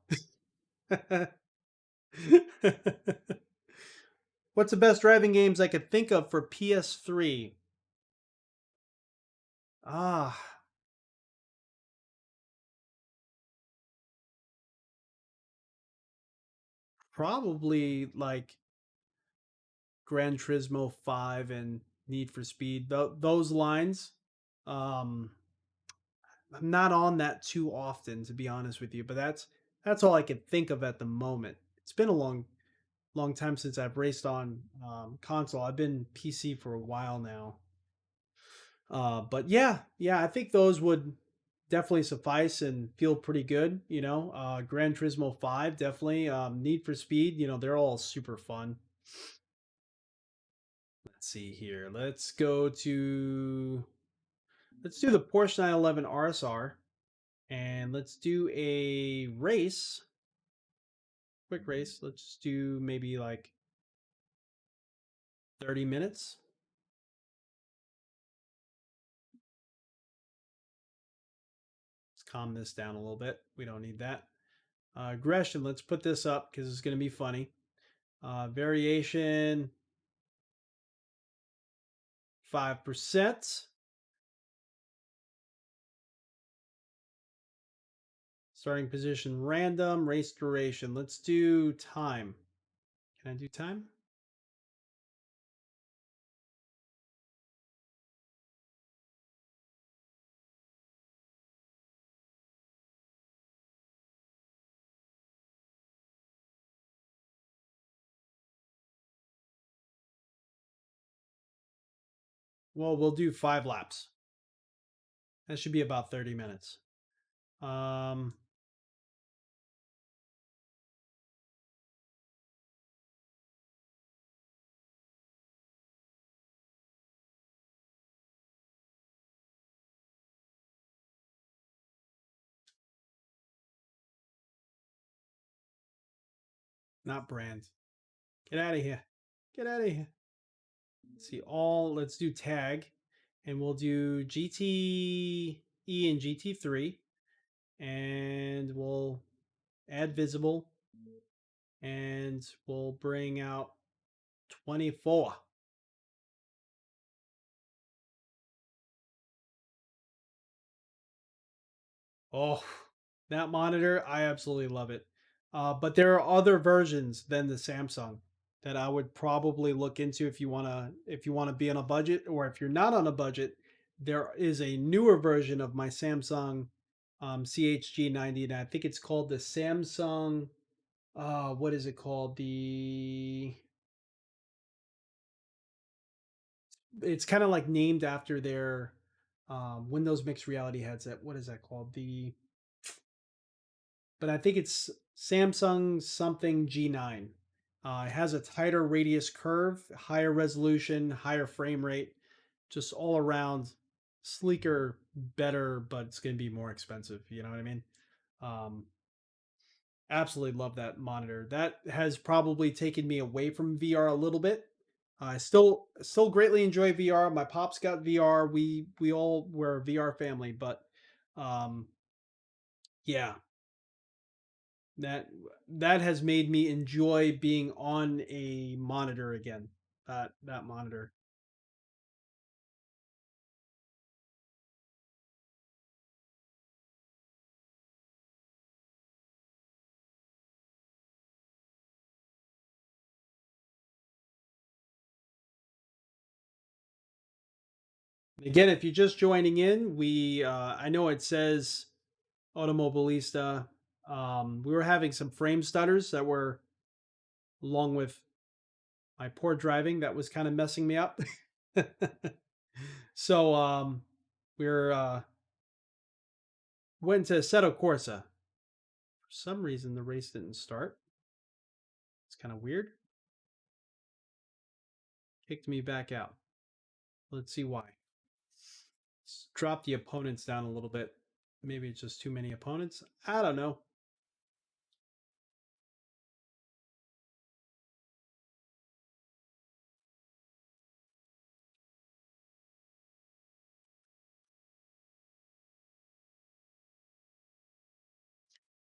What's the best driving games I could think of for PS3? Ah, probably like Gran Turismo 5 and Need for Speed. Those lines. Um, I'm not on that too often, to be honest with you, but that's all I can think of at the moment. It's been a long time since I've raced on console. I've been PC for a while now. But yeah, I think those would definitely suffice and feel pretty good. Gran Turismo 5 definitely. Need for Speed, they're all super fun. Let's see here. Let's do the Porsche 911 RSR, and let's do a race, quick race. Let's just do maybe like 30 minutes. Let's calm this down a little bit. We don't need that. Aggression, let's put this up because it's going to be funny. Variation 5%. Starting position random. Race duration. Let's do time. Can I do time? Well, we'll do 5 laps. That should be about 30 minutes. Um, Not brand. Get out of here. Get out of here. Let's see, let's do tag, and we'll do GTE and GT3, and we'll add visible, and we'll bring out 24. Oh, that monitor, I absolutely love it. But there are other versions than the Samsung that I would probably look into if you want to be on a budget, or if you're not on a budget, there is a newer version of my Samsung CHG90, and I think it's called the Samsung. What is it called? It's kind of like named after their Windows mixed reality headset. What is that called? But I think it's Samsung something G9. It has a tighter radius curve, higher resolution, higher frame rate, just all around sleeker, better, but it's going to be more expensive. You know what I mean? Um, Absolutely love that monitor. That has probably taken me away from VR a little bit. I still greatly enjoy VR. My pops got VR. We all were a VR family, but um, yeah, that that has made me enjoy being on a monitor again. That monitor. Again, if you're just joining in, we I know it says Automobilista. We were having some frame stutters that were, along with my poor driving, that was kind of messing me up. So we're went to Assetto Corsa. For some reason, the race didn't start. It's kind of weird. Kicked me back out. Let's see why. Let's drop the opponents down a little bit. Maybe it's just too many opponents. I don't know.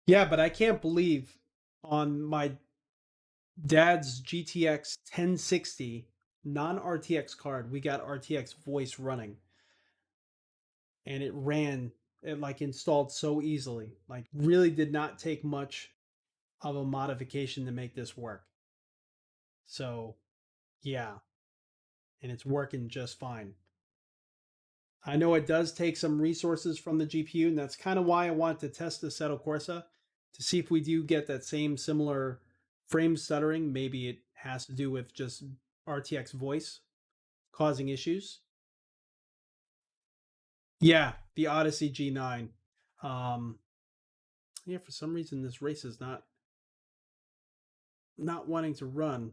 Yeah, but I can't believe on my Dad's GTX 1060 non-RTX card. We got RTX voice running, and it ran. It like installed so easily. Like really did not take much of a modification to make this work. So yeah, and it's working just fine. I know it does take some resources from the GPU, and that's kind of why I want to test the Assetto Corsa to see if we do get that same similar frame stuttering. Maybe it has to do with just RTX voice causing issues. Yeah, the Odyssey G9. Um, yeah, for some reason this race is not wanting to run.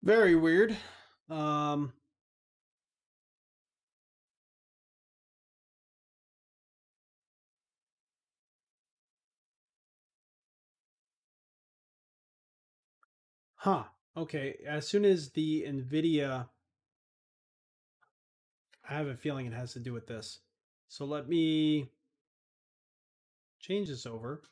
Very weird. Um, huh. Okay. As soon as the NVIDIA, I have a feeling it has to do with this. So let me change this over.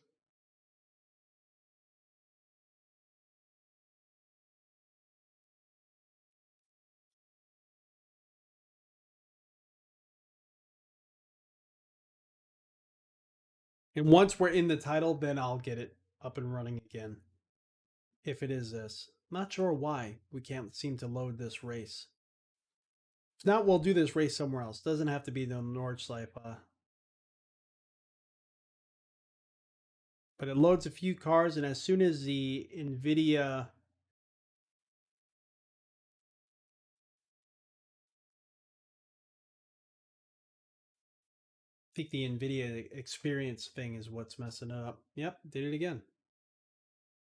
And once we're in the title, then I'll get it up and running again. If it is this. Not sure why we can't seem to load this race. If not, we'll do this race somewhere else. Doesn't have to be the Nordschleife. But it loads a few cars, and as soon as the NVIDIA I think the NVIDIA experience thing is what's messing it up. Yep, did it again.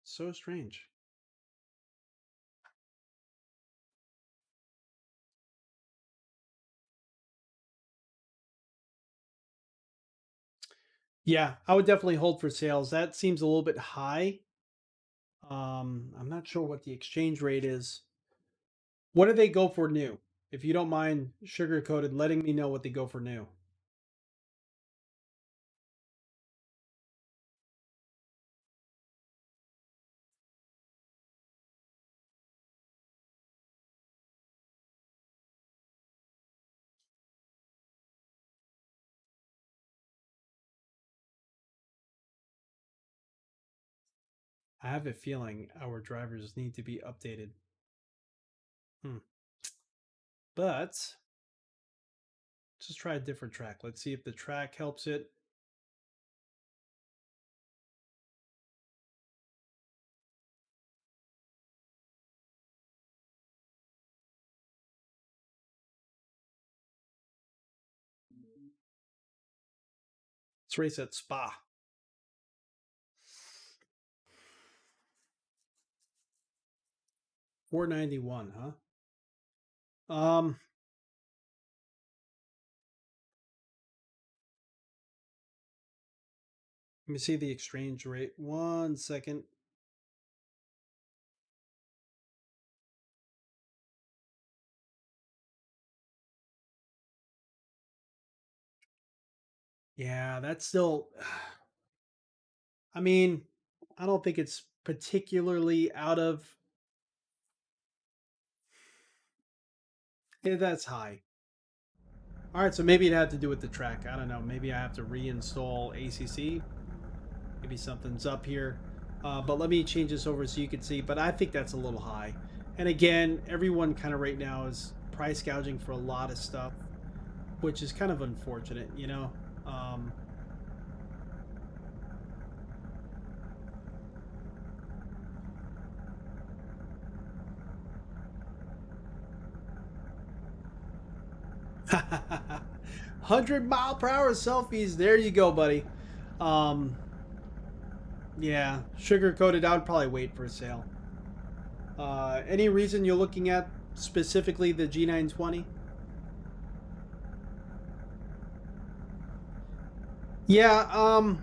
So strange. Yeah, I would definitely hold for sales. That seems a little bit high. I'm not sure what the exchange rate is. What do they go for new? If you don't mind sugar coated, letting me know what they go for new. I have a feeling our drivers need to be updated. Hmm. But just try a different track. Let's see if the track helps it. Let's race at Spa. $491, huh? Let me see the exchange rate. 1 second. Yeah, that's still. I mean, I don't think it's particularly out of. Yeah, that's high. All right, so maybe it had to do with the track. I don't know. Maybe I have to reinstall ACC. Maybe something's up here. But let me change this over so you can see. But I think that's a little high. And again, everyone kind of right now is price gouging for a lot of stuff, which is kind of unfortunate, you know? 100-mile-per-hour selfies. There you go, buddy. Um, yeah, sugar coated. I would probably wait for a sale. Any reason you're looking at specifically the G920? Yeah,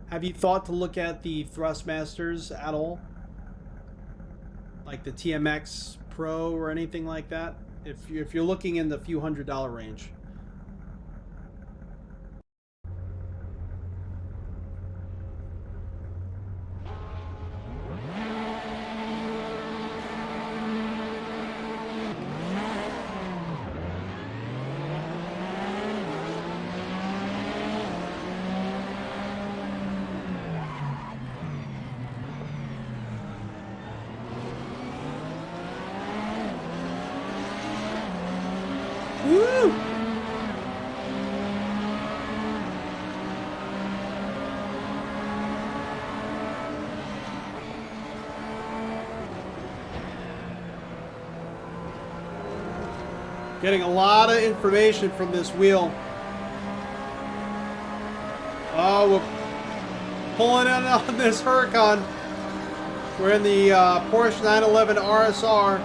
have you thought to look at the Thrustmasters at all? Like the TMX Pro or anything like that? If you're looking in the few $100 range. Woo! Getting a lot of information from this wheel. Oh, we're pulling in on this Huracan. We're in the Porsche 911 RSR.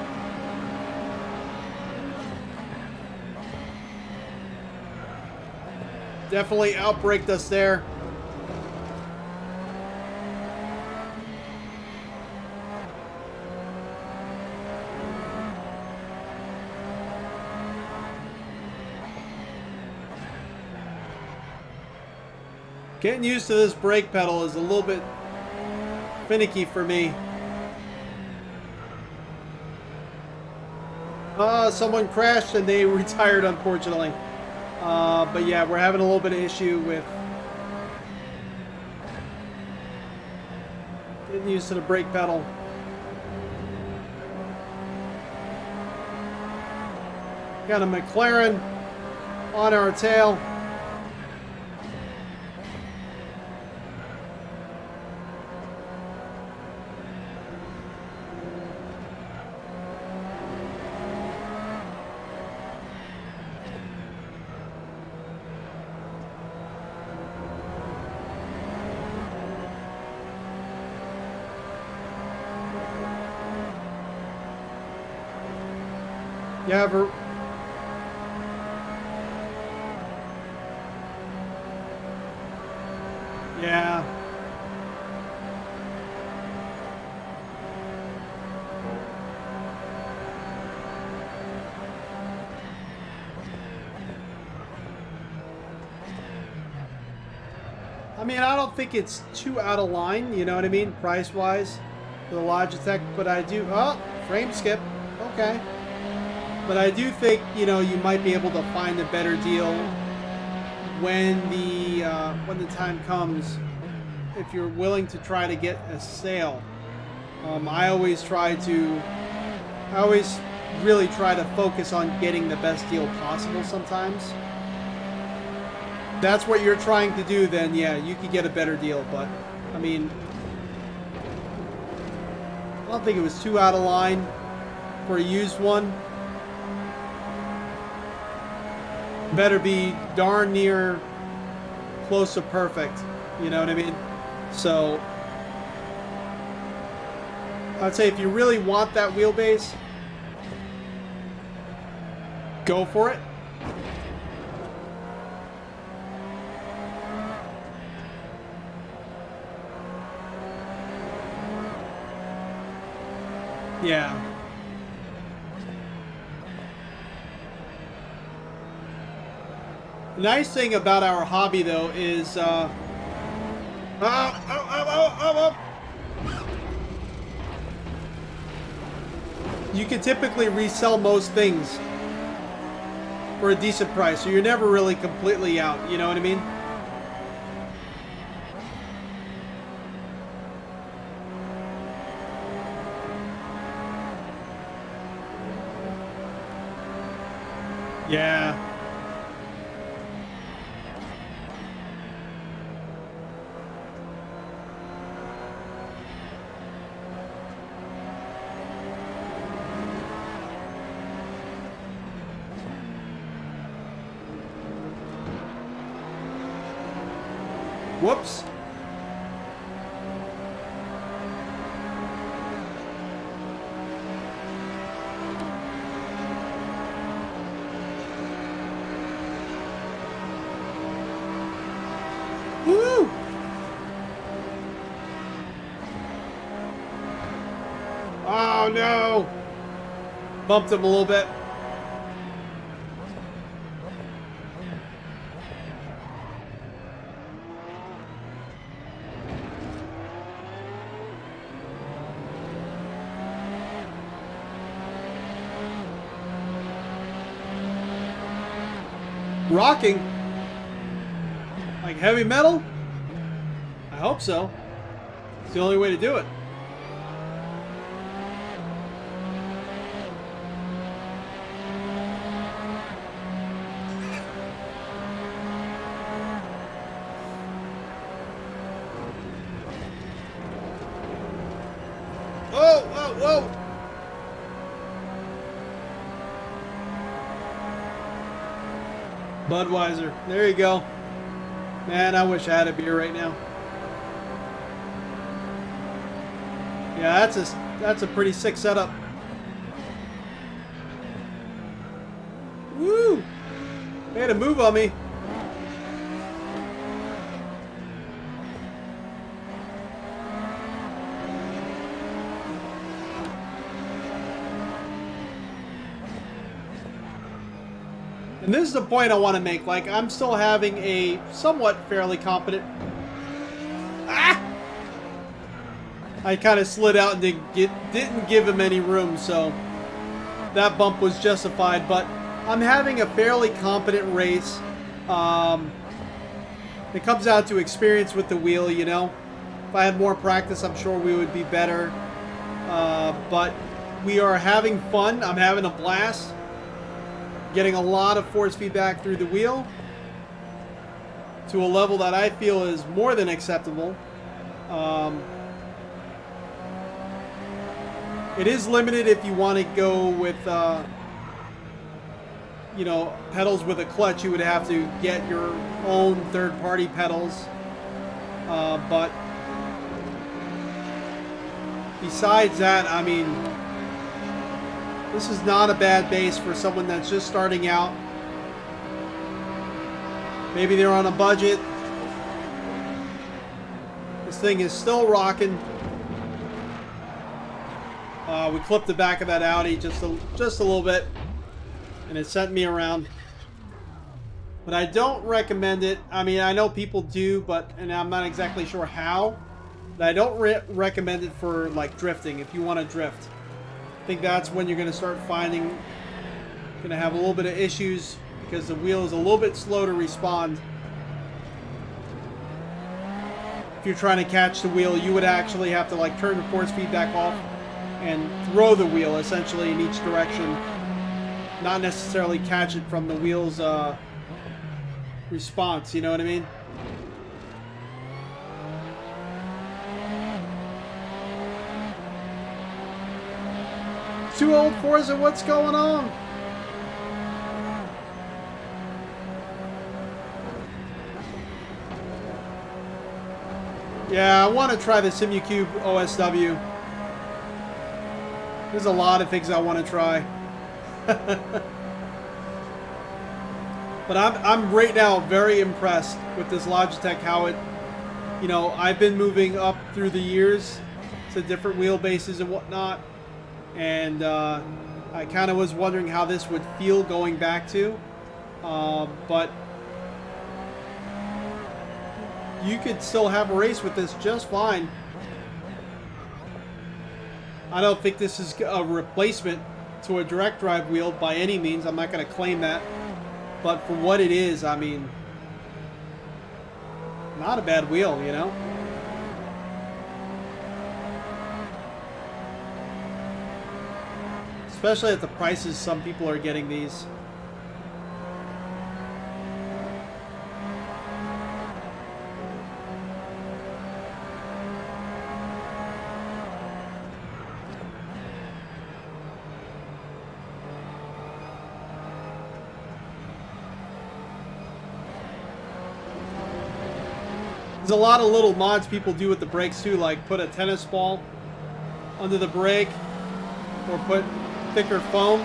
Definitely outbraked us there. Getting used to this brake pedal is a little bit finicky for me. Someone crashed and they retired, unfortunately. But yeah, we're having a little bit of issue with getting used to the brake pedal. Got a McLaren on our tail. Yeah, yeah. I mean, I don't think it's too out of line, you know what I mean, price-wise, for the Logitech, but I do... Oh, frame skip. Okay. But I do think, you know, you might be able to find a better deal when the time comes, if you're willing to try to get a sale. I always really try to focus on getting the best deal possible sometimes. That's what you're trying to do, then yeah, you could get a better deal. But I mean, I don't think it was too out of line for a used one. Better be darn near close to perfect, you know what I mean? So I'd say if you really want that wheelbase, go for it. Yeah. The nice thing about our hobby, though, is you can typically resell most things for a decent price, so you're never really completely out, you know what I mean? Yeah. Whoops. no! Bumped him a little bit. Rocking. Like heavy metal? I hope so. It's the only way to do it. Whoa, whoa, whoa! Budweiser. There you go. Man, I wish I had a beer right now. Yeah, that's a pretty sick setup. Woo! They had a move on me. And this is the point I want to make. Like, I'm still having a somewhat fairly competent... Ah! I kind of slid out and didn't give him any room, so that bump was justified. But I'm having a fairly competent race. It comes down to experience with the wheel, you know. If I had more practice, I'm sure we would be better. But we are having fun. I'm having a blast. Getting a lot of force feedback through the wheel to a level that I feel is more than acceptable. It is limited if you want to go with, you know, pedals with a clutch. You would have to get your own third-party pedals. But besides that, I mean, this is not a bad base for someone that's just starting out. Maybe they're on a budget. This thing is still rocking. We clipped the back of that Audi just a little bit, and it sent me around. But I don't recommend it. I mean, I know people do, and I'm not exactly sure how. But I don't recommend it for like drifting. If you want to drift, I think that's when you're going to start finding going to have a little bit of issues because the wheel is a little bit slow to respond. If you're trying to catch the wheel, you would actually have to like turn the force feedback off and throw the wheel essentially in each direction, not necessarily catch it from the wheel's response, you know what I mean? Too old Forza, what's going on? Yeah, I want to try the SimuCube OSW. There's a lot of things I want to try. But I'm right now very impressed with this Logitech, how it, you know, I've been moving up through the years to different wheelbases and whatnot. And I kind of was wondering how this would feel going back to. But you could still have a race with this just fine. I don't think this is a replacement to a direct drive wheel by any means. I'm not going to claim that. But for what it is, I mean, not a bad wheel, you know? Especially at the prices some people are getting these. There's a lot of little mods people do with the brakes too, like put a tennis ball under the brake or put thicker foam.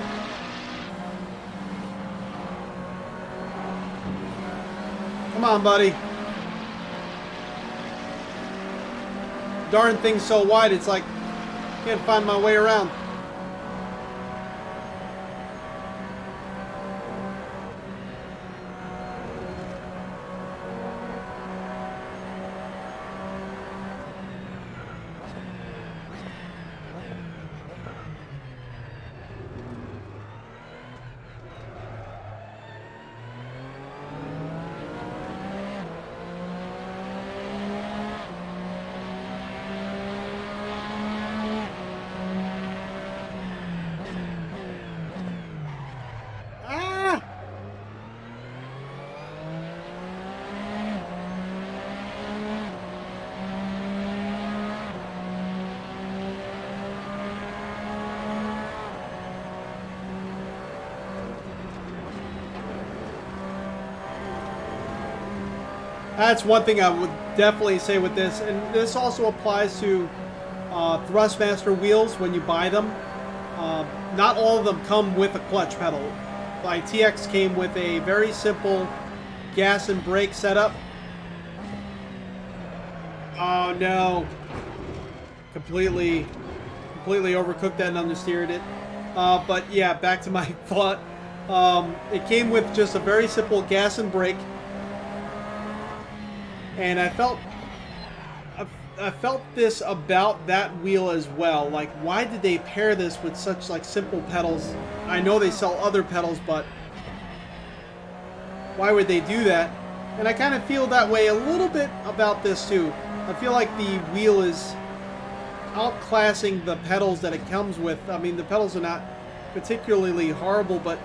Come on, buddy. Darn thing's so wide, it's like, can't find my way around. That's one thing I would definitely say with this, and this also applies to Thrustmaster wheels when you buy them. Not all of them come with a clutch pedal. My TX came with a very simple gas and brake setup. Oh no. Completely overcooked that and understeered it. But yeah, back to my thought. It came with just a very simple gas and brake. And I felt this about that wheel as well. Like, why did they pair this with such like simple pedals? I know they sell other pedals, but why would they do that? And I kind of feel that way a little bit about this too. I feel like the wheel is outclassing the pedals that it comes with. I mean, the pedals are not particularly horrible, but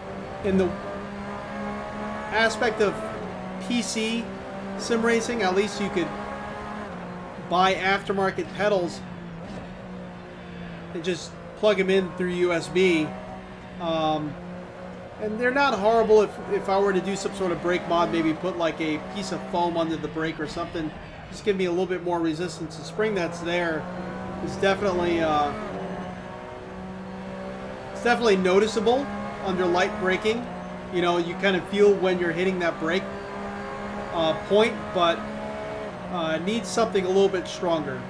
in the aspect of PC sim racing, at least you could buy aftermarket pedals and just plug them in through USB. And they're not horrible. If I were to do some sort of brake mod, maybe put like a piece of foam under the brake or something, just give me a little bit more resistance. The spring that's there is definitely it's definitely noticeable under light braking. You know, you kind of feel when you're hitting that brake point, but needs something a little bit stronger.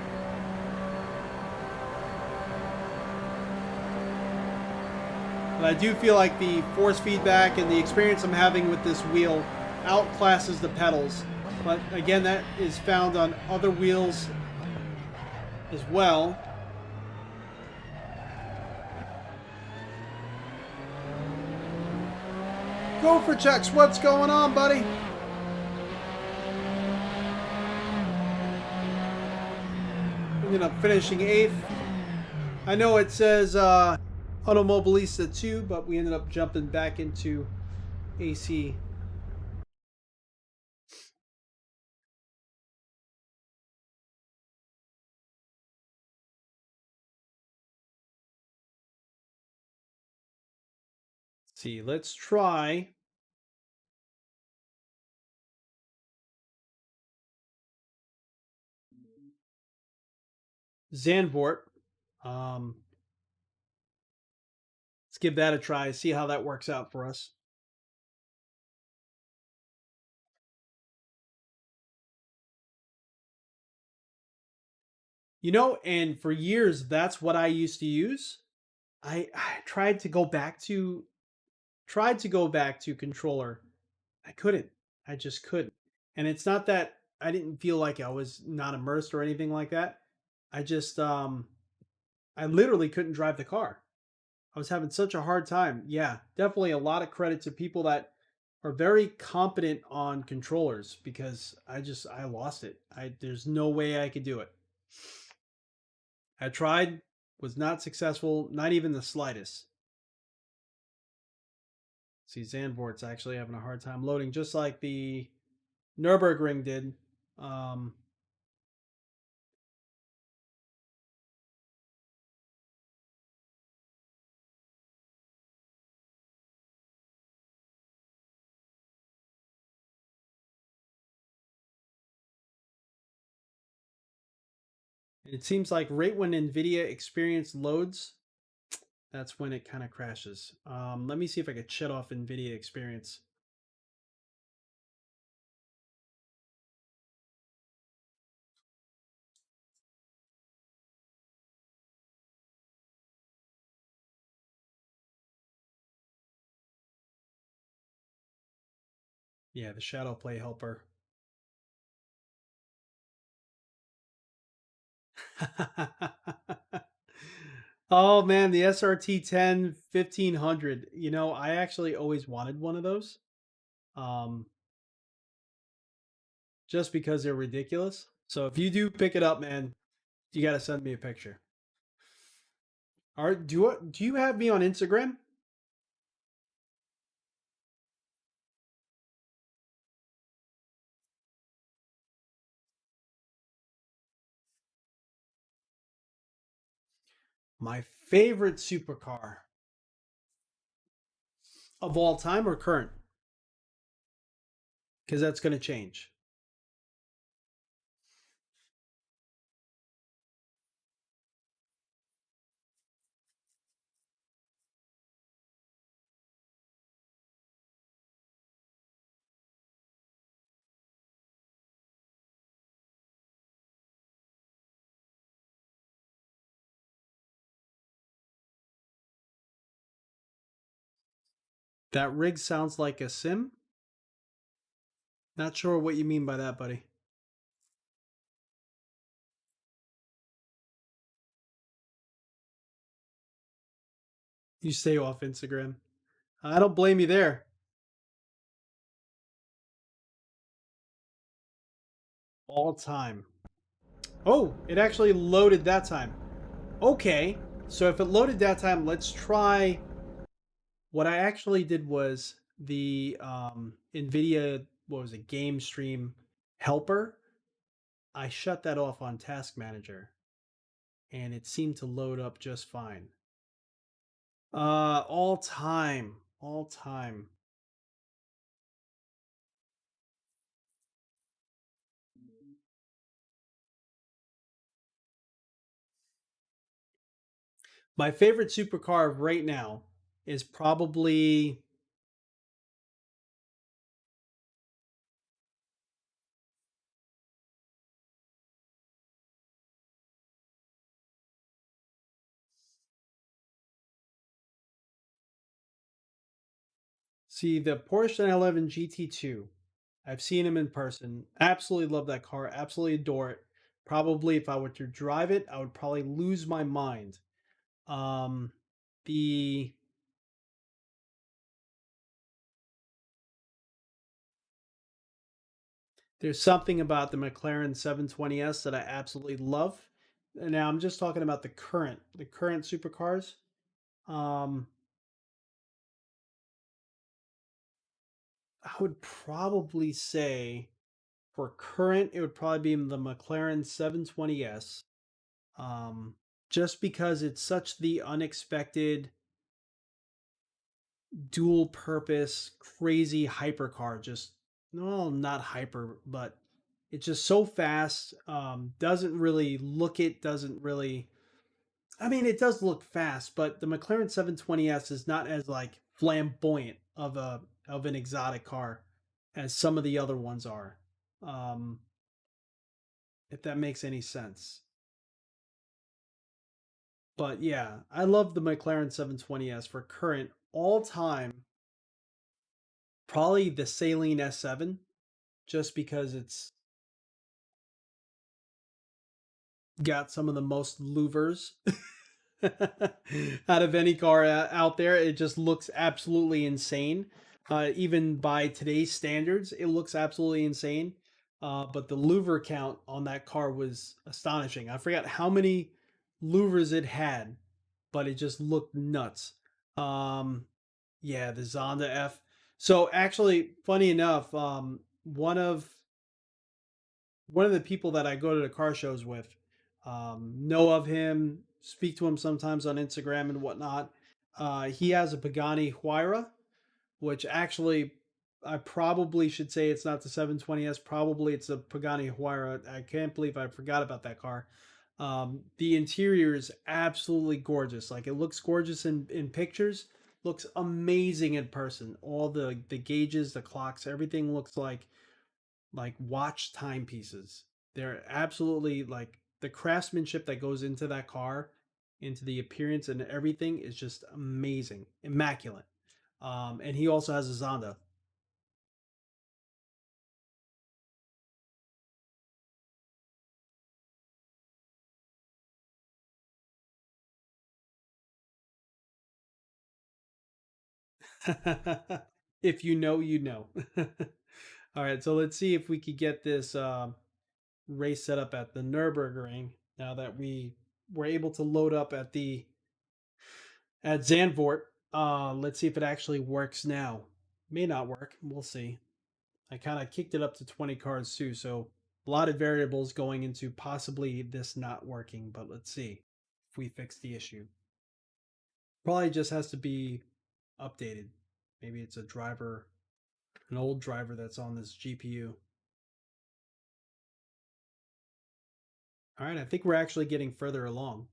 But I do feel like the force feedback and the experience I'm having with this wheel outclasses the pedals. But again, that is found on other wheels as well. Go for checks. What's going on, buddy? Ended up finishing 8th. I know it says Automobilista 2, but we ended up jumping back into AC. Let's see, let's try Zandvoort. Let's give that a try, see how that works out for us. You know, and for years, that's what I used to use. I tried to go back to controller. I couldn't. I just couldn't. And it's not that I didn't feel like I was not immersed or anything like that. I just I literally couldn't drive the car. I was having such a hard time. Yeah, definitely a lot of credit to people that are very competent on controllers because I lost it. There's no way I could do it. I tried, was not successful, not even the slightest. See, Zandvoort's actually having a hard time loading, just like the Nürburgring did. Um, it seems like right when NVIDIA Experience loads, that's when it kind of crashes. Let me see if I could shut off NVIDIA Experience. Yeah, the Shadow Play helper. Oh man, the SRT 10 1500. You know, I actually always wanted one of those. Um, just because they're ridiculous. So if you do pick it up, man, you got to send me a picture. All right, do you have me on Instagram? My favorite supercar of all time or current? Because that's going to change. That rig sounds like a sim. Not sure what you mean by that, buddy. You stay off Instagram. I don't blame you there. All time. Oh, it actually loaded that time. Okay, so if it loaded that time, let's try. What I actually did was the NVIDIA, what was it, game stream helper. I shut that off on Task Manager and it seemed to load up just fine. All time. All time. My favorite supercar right now is probably see the Porsche 911 GT2. I've seen him in person. Absolutely love that car. Absolutely adore it. Probably if I were to drive it, I would probably lose my mind. Um, the There's something about the McLaren 720S that I absolutely love. And now I'm just talking about the current supercars. Um, I would probably say for current, it would probably be the McLaren 720S. Um, just because it's such the unexpected dual purpose crazy hypercar, just well, not hyper, but it's just so fast. Doesn't really look it, doesn't really, I mean, it does look fast, but the McLaren 720S is not as like flamboyant of an exotic car as some of the other ones are. Um, if that makes any sense. But yeah, I love the McLaren 720S for current all time. Probably the Saline S7, just because it's got some of the most louvers out of any car out there. It just looks absolutely insane. Even by today's standards, it looks absolutely insane. But the louver count on that car was astonishing. I forgot how many louvers it had, but it just looked nuts. Um, yeah, the Zonda F. So actually, funny enough, one of the people that I go to the car shows with know of him, speak to him sometimes on Instagram and whatnot. He has a Pagani Huayra, which actually I probably should say it's not the 720S. Probably it's a Pagani Huayra. I can't believe I forgot about that car. The interior is absolutely gorgeous. Like it looks gorgeous in pictures, looks amazing in person. All the gauges, the clocks, everything looks like watch timepieces. They're absolutely like the craftsmanship that goes into that car, into the appearance and everything is just amazing, immaculate. And he also has a Zonda. If you know, you know. All right, so let's see if we could get this race set up at the Nürburgring now that we were able to load up at Zandvoort. Let's see if it actually works now. May not work. We'll see. I kind of kicked it up to 20 cards too, so a lot of variables going into possibly this not working, but let's see if we fix the issue. Probably just has to be updated. Maybe it's a driver, an old driver that's on this GPU. All right, I think we're actually getting further along.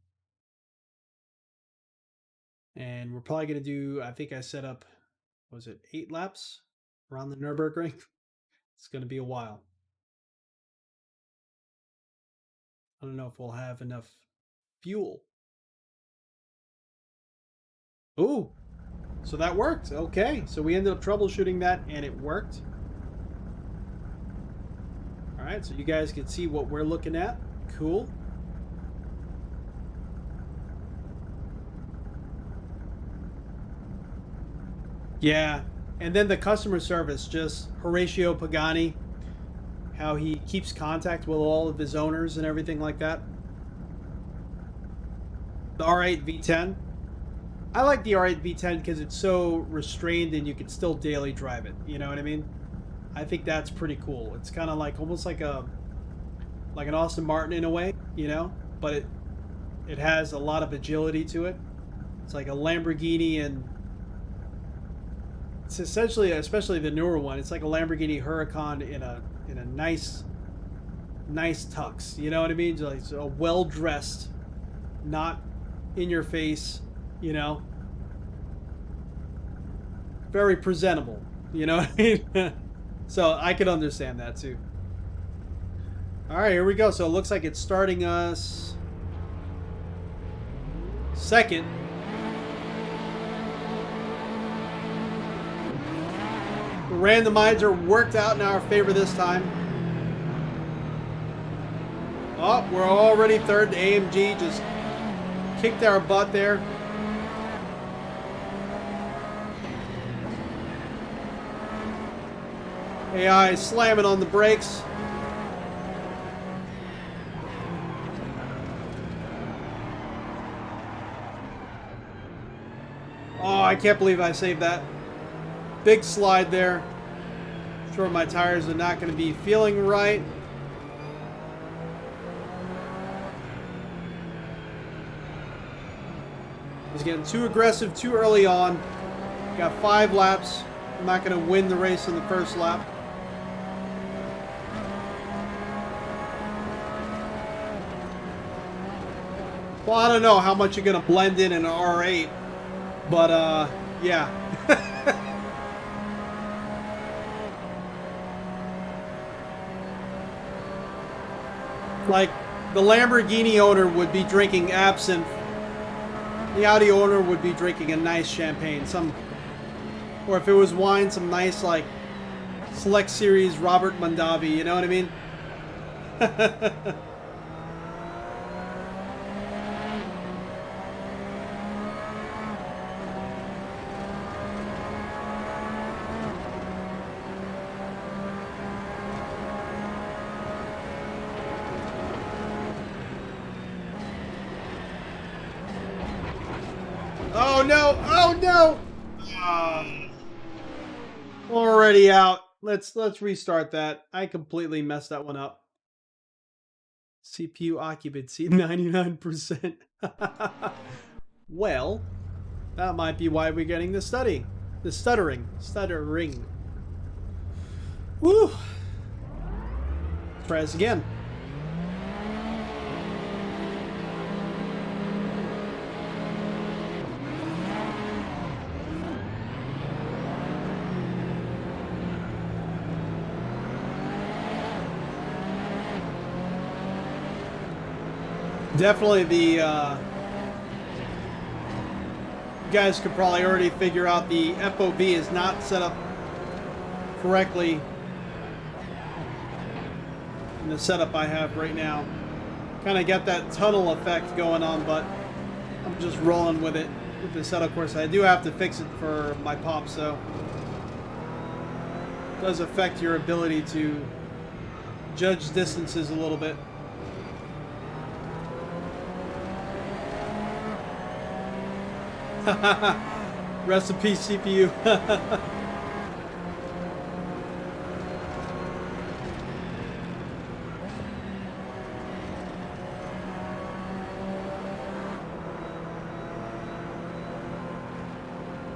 And we're probably going to do, I think I set up, was it 8 laps around the Nürburgring? It's going to be a while. I don't know if we'll have enough fuel. Ooh, So that worked. Okay, so we ended up troubleshooting that, and it worked. All right, so you guys can see what we're looking at. Cool. Yeah, and then the customer service, just Horatio Pagani, how he keeps contact with all of his owners and everything like that. The R8 V10. I like the R8 V10 because it's so restrained and you can still daily drive it. You know what I mean? I think that's pretty cool. It's kind of like almost like an Aston Martin in a way, you know, but it has a lot of agility to it. It's like a Lamborghini, and it's essentially, especially the newer one, it's like a Lamborghini Huracan in a nice tux. You know what I mean? Like a well dressed, not in your face, you know, very presentable. You know what I mean? So I could understand that too. All right, here we go. So it looks like it's starting us second. The randomizer worked out in our favor this time. Oh, we're already third. AMG just kicked our butt there. AI slamming on the brakes. Oh, I can't believe I saved that. Big slide there. I'm sure my tires are not going to be feeling right. I was getting too aggressive too early on. Got 5 laps. I'm not going to win the race in the first lap. Well, I don't know how much you're going to blend in an R8, but yeah. Like, the Lamborghini owner would be drinking absinthe. The Audi owner would be drinking a nice champagne. Or if it was wine, some nice, like, Select Series Robert Mondavi. You know what I mean? Oh no! Oh no! Already out. Let's restart that. I completely messed that one up. CPU occupancy 99%. Well, that might be why we're getting the stuttering. Woo! Let's try this again. Definitely the, you guys could probably already figure out the FOV is not set up correctly in the setup I have right now. Kind of got that tunnel effect going on, but I'm just rolling with it with the Assetto Corsa. I do have to fix it for my pop, so it does affect your ability to judge distances a little bit. Rest in peace, CPU.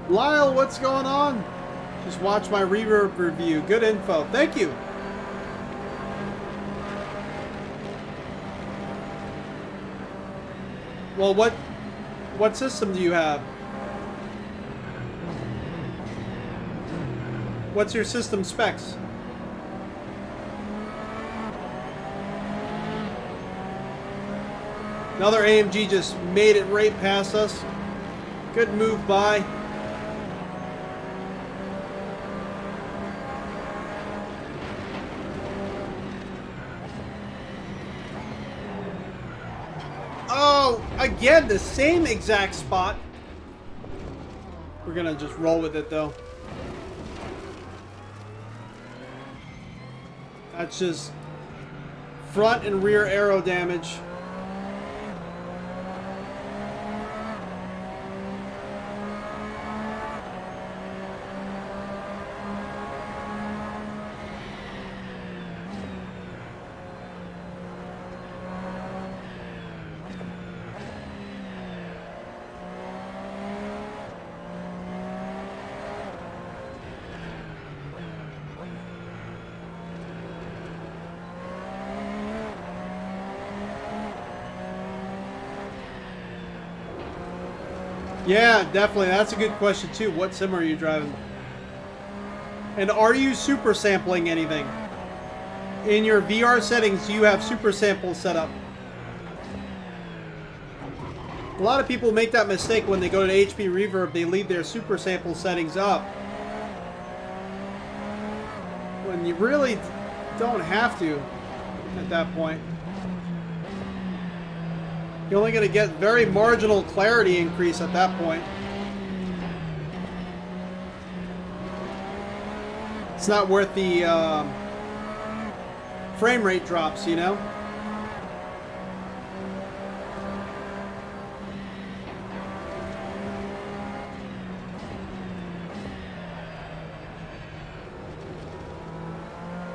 Lyle, what's going on? Just watch my reverb review. Good info. Thank you. Well, what system do you have? What's your system specs? Another AMG just made it right past us. Good move by. Oh, again, the same exact spot. We're gonna just roll with it, though. That's just front and rear aero damage. Yeah, definitely. That's a good question, too. What sim are you driving? And are you super sampling anything? In your VR settings, you have super sample set up. A lot of people make that mistake when they go to HP Reverb. They leave their super sample settings up. When you really don't have to at that point. You're only going to get very marginal clarity increase at that point. It's not worth the frame rate drops, you know?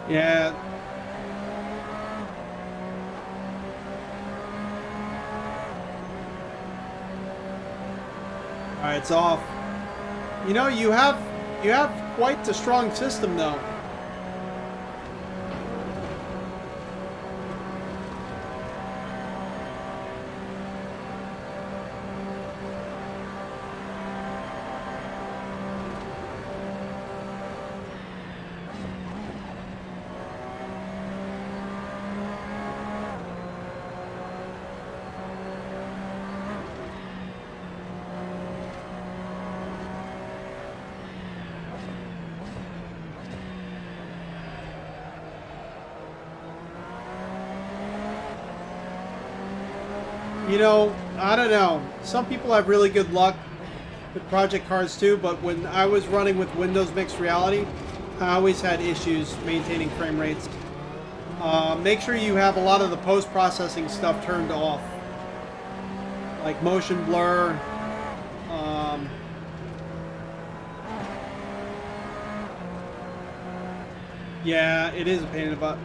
Yeah. Alright, it's off. You know, you have quite the strong system, though. You know, I don't know. Some people have really good luck with project cards too, but when I was running with Windows Mixed Reality, I always had issues maintaining frame rates. Make sure you have a lot of the post-processing stuff turned off. Like motion blur. Yeah, it is a pain in the butt.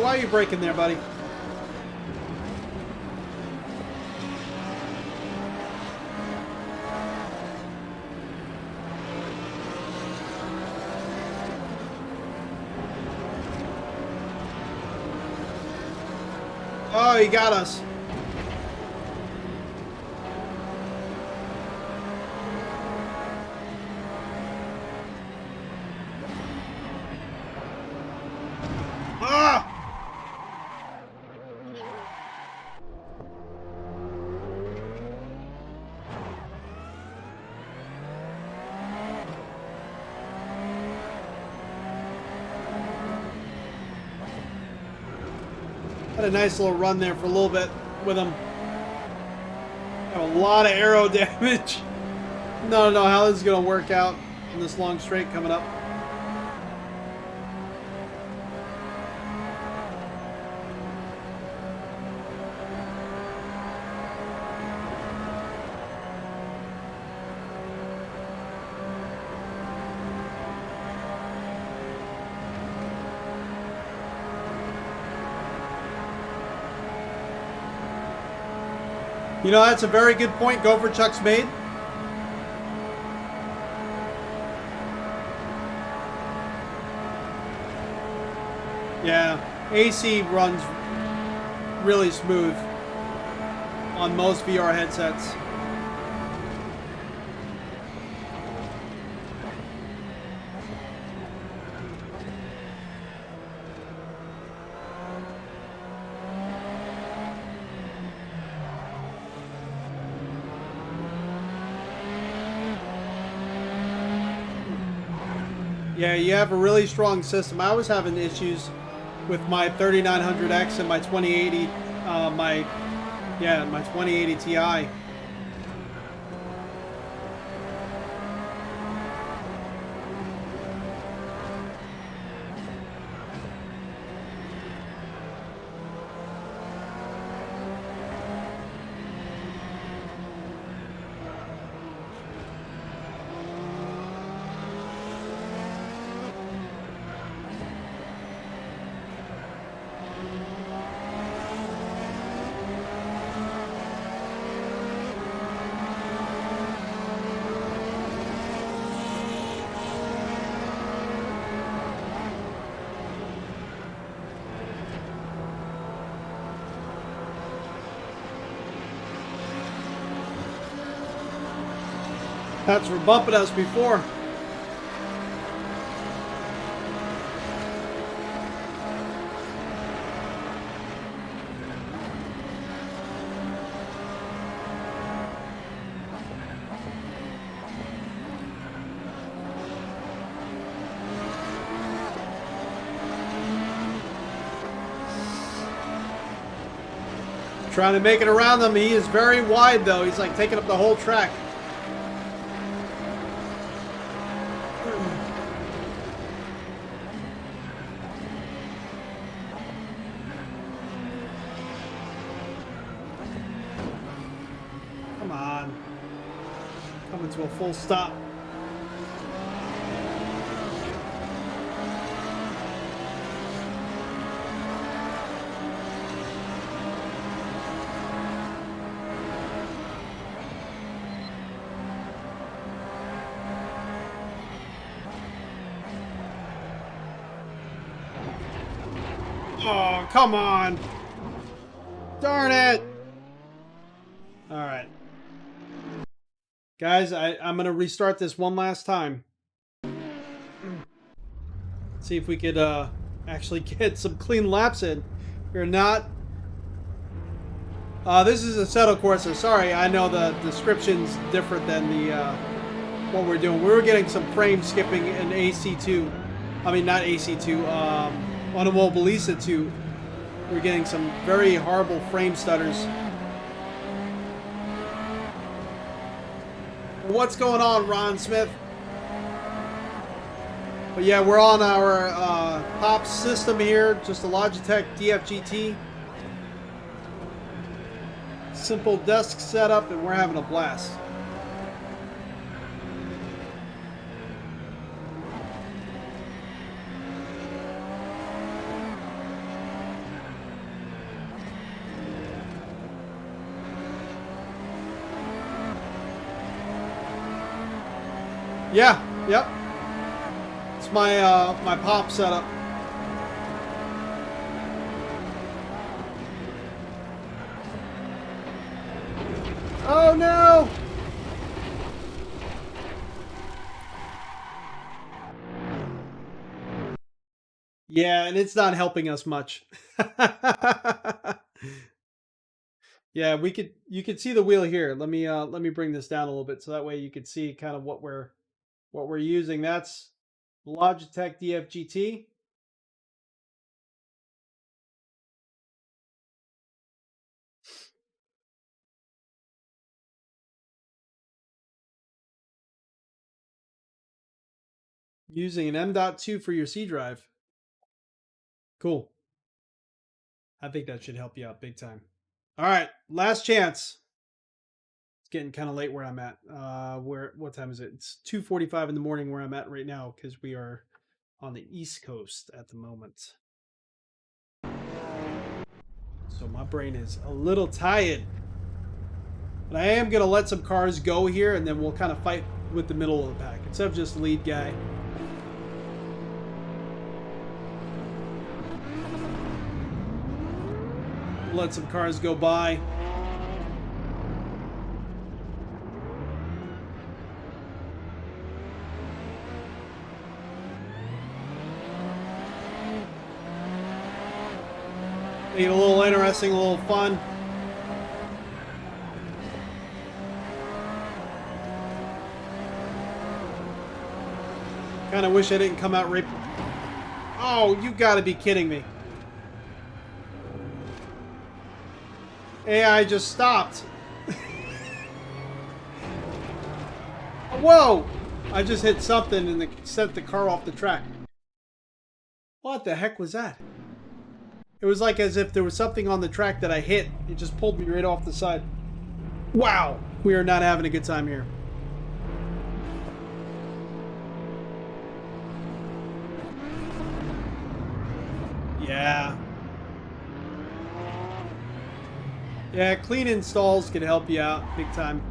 Why are you braking there, buddy? Oh, he got us. Had a nice little run there for a little bit with him. Have a lot of aero damage. No, no, how this is going to work out in this long straight coming up. You know, that's a very good point Gopher Chuck's made. Yeah, AC runs really smooth on most VR headsets. Yeah, you have a really strong system. I was having issues with my 3900X and my 2080, my 2080 Ti. That's for bumping us before. Trying to make it around them. He is very wide though. He's like taking up the whole track. Come on. Coming to a full stop. Oh, come on. Darn it. All right. Guys, I'm going to restart this one last time. See if we could actually get some clean laps in. Or not. This is Assetto Corsa. Sorry, I know the description's different than the what we're doing. We were getting some frame skipping in AC2. I mean, not AC2. On a Mobilisa 2. We're getting some very horrible frame stutters. What's going on, Ron Smith? But yeah, we're on our POP system here, just a Logitech DFGT. Simple desk setup, and we're having a blast. Yeah, yep. It's my my pop setup. Oh no! Yeah, and it's not helping us much. Yeah, you could see the wheel here. Let me bring this down a little bit so that way you could see kind of what we're using. That's Logitech DFGT. Using an M.2 for your C drive. Cool. I think that should help you out big time. All right, last chance. It's getting kind of late where I'm at. What time is it? It's 2:45 in the morning where I'm at right now because we are on the East Coast at the moment. So my brain is a little tired. But I am going to let some cars go here, and then we'll kind of fight with the middle of the pack instead of just the lead guy. Let some cars go by. Make it a little interesting, a little fun. Kind of wish I didn't come out right... Oh, you gotta be kidding me. AI just stopped. Whoa! I just hit something and sent the car off the track. What the heck was that? It was like as if there was something on the track that I hit. It just pulled me right off the side. Wow! We are not having a good time here. Yeah. Yeah, clean installs can help you out big time.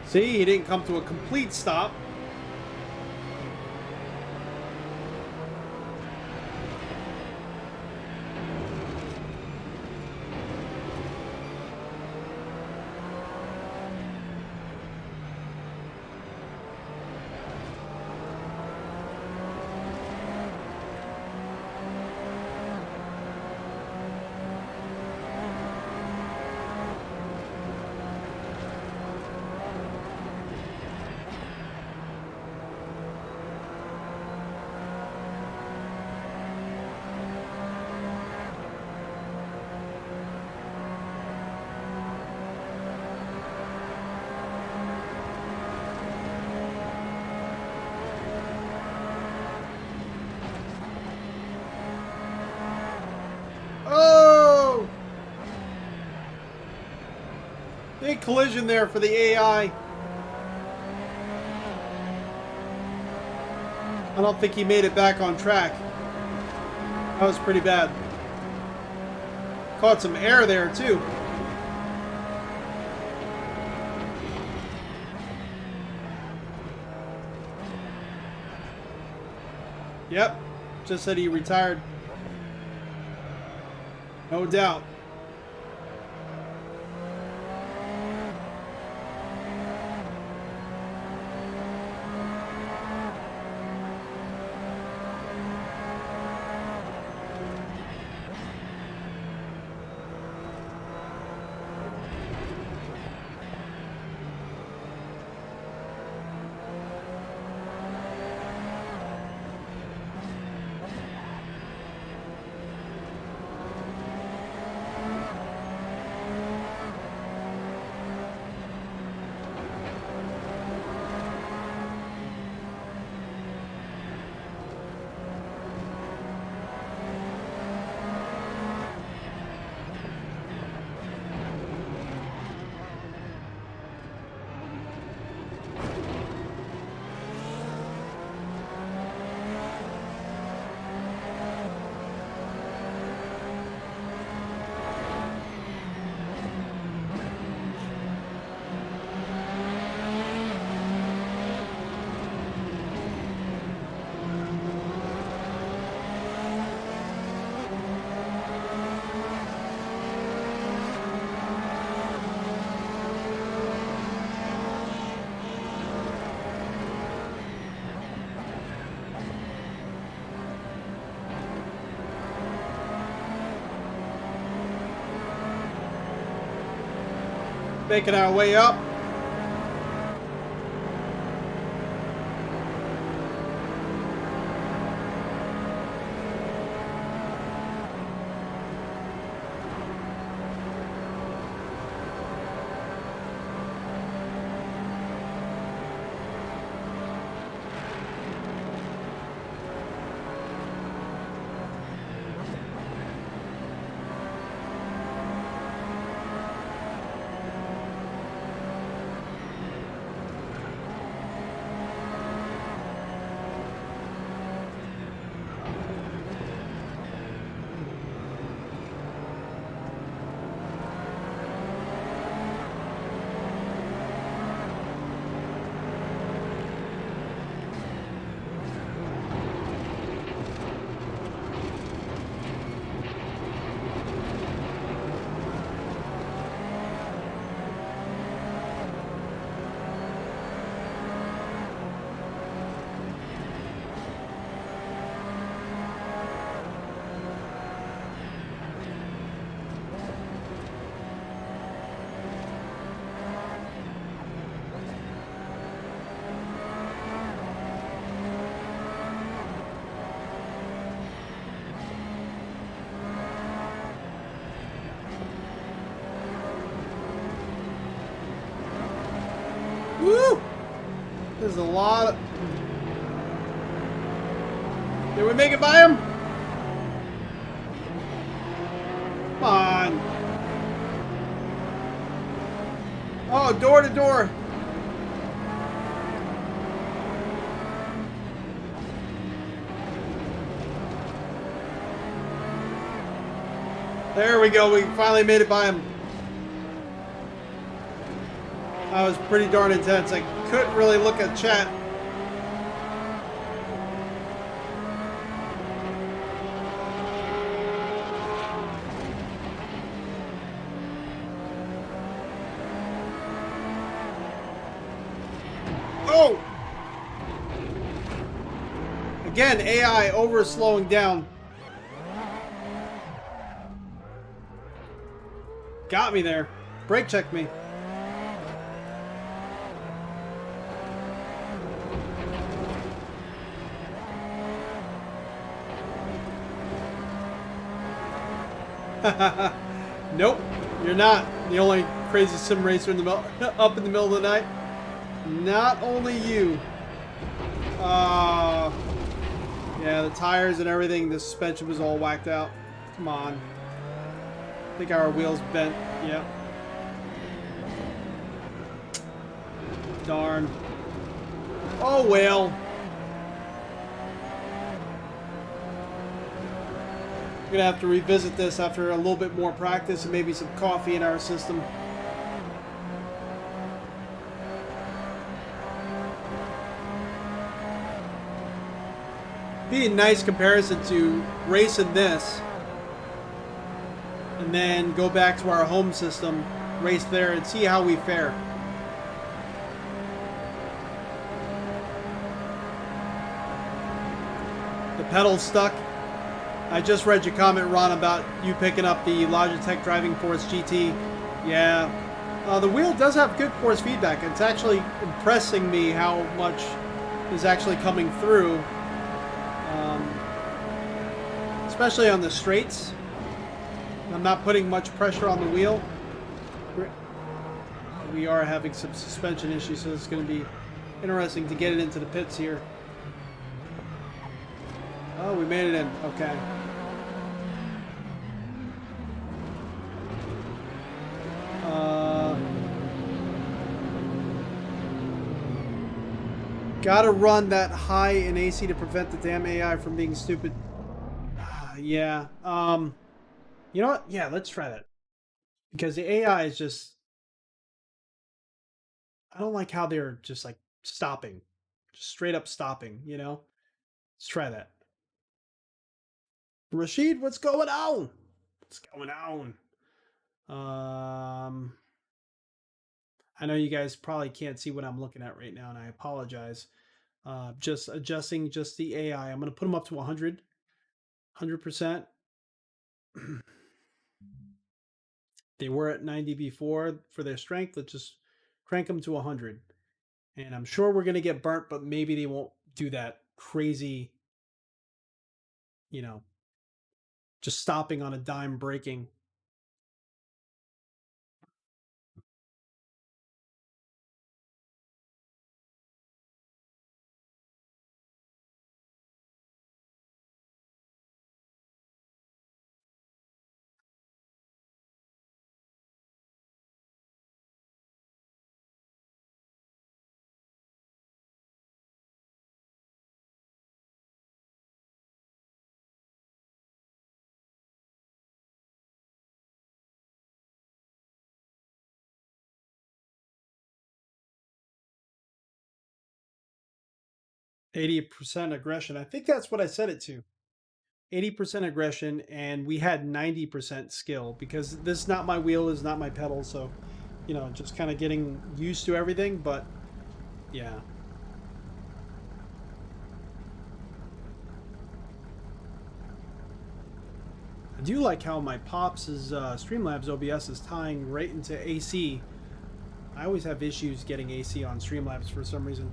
See, he didn't come to a complete stop. Big collision there for the AI. I don't think he made it back on track. That was pretty bad. Caught some air there too. Yep, just said he retired. No doubt. Making our way up. There's a lot of... Did we make it by him? Come on. Oh, door to door. There we go. We finally made it by him. That was pretty darn intense. I couldn't really look at chat. Oh! Again, AI over slowing down. Got me there. Brake checked me. Nope, you're not the only crazy sim racer in the up in the middle of the night. Not only you. Yeah, the tires and everything, the suspension was all whacked out. Come on. I think our wheels bent. Yep. Darn. Oh well. We're gonna have to revisit this after a little bit more practice and maybe some coffee in our system. Be a nice comparison to racing this and then go back to our home system, race there, and see how we fare. The pedal's stuck. I just read your comment, Ron, about you picking up the Logitech Driving Force GT. Yeah. The wheel does have good force feedback. It's actually impressing me how much is actually coming through. Especially on the straights. I'm not putting much pressure on the wheel. We are having some suspension issues, so it's going to be interesting to get it into the pits here. Oh, we made it in. Okay. Gotta run that high in AC to prevent the damn AI from being stupid. Yeah. You know what? Yeah, let's try that. Because the AI is just... I don't like how they're just like stopping. Just straight up stopping, you know? Let's try that. Rashid, what's going on? What's going on? I know you guys probably can't see what I'm looking at right now, and I apologize. Just adjusting just the AI. I'm going to put them up to 100%. They were at 90 before for their strength. Let's just crank them to 100. And I'm sure we're going to get burnt, but maybe they won't do that crazy, you know, just stopping on a dime braking. %, aggression. I think that's what I set it to. 80% aggression, and we had 90% skill, because this is not my wheel, is not my pedal, so, you know, just kind of getting used to everything, but yeah. I do like how my Pops' Streamlabs OBS is tying right into AC. I always have issues getting AC on Streamlabs for some reason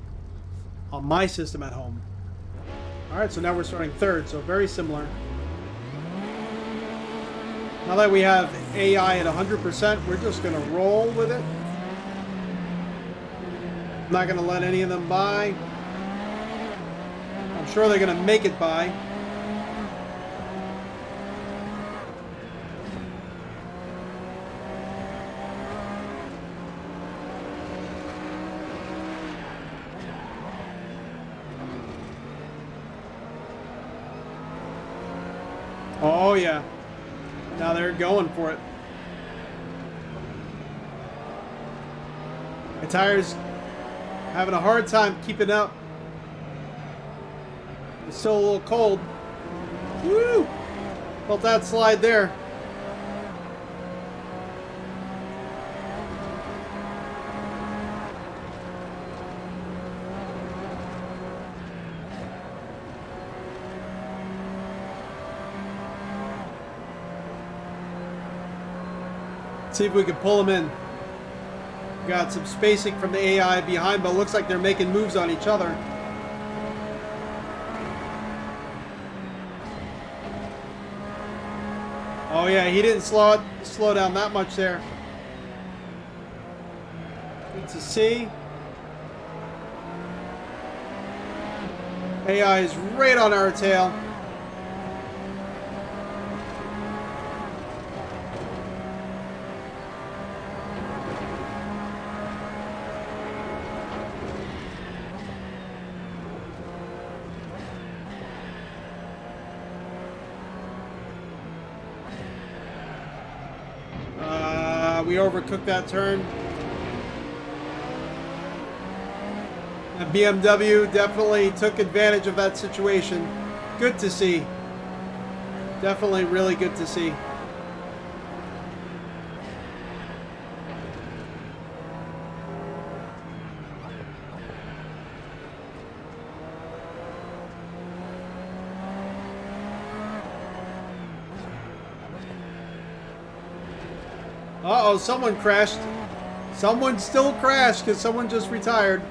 on my system at home. Alright, so now we're starting third, so very similar. Now that we have AI at 100%, we're just going to roll with it. I'm not going to let any of them by. I'm sure they're going to make it by. Oh, yeah. Now they're going for it. My tire's having a hard time keeping up. It's still a little cold. Woo! Felt that slide there. See if we can pull them in. Got some spacing from the AI behind, but it looks like they're making moves on each other. Oh yeah, he didn't slow down that much there. Good to see. AI is right on our tail. We overcooked that turn. The BMW definitely took advantage of that situation. Good to see. Definitely really good to see. Uh-oh, someone crashed. Someone still crashed because someone just retired.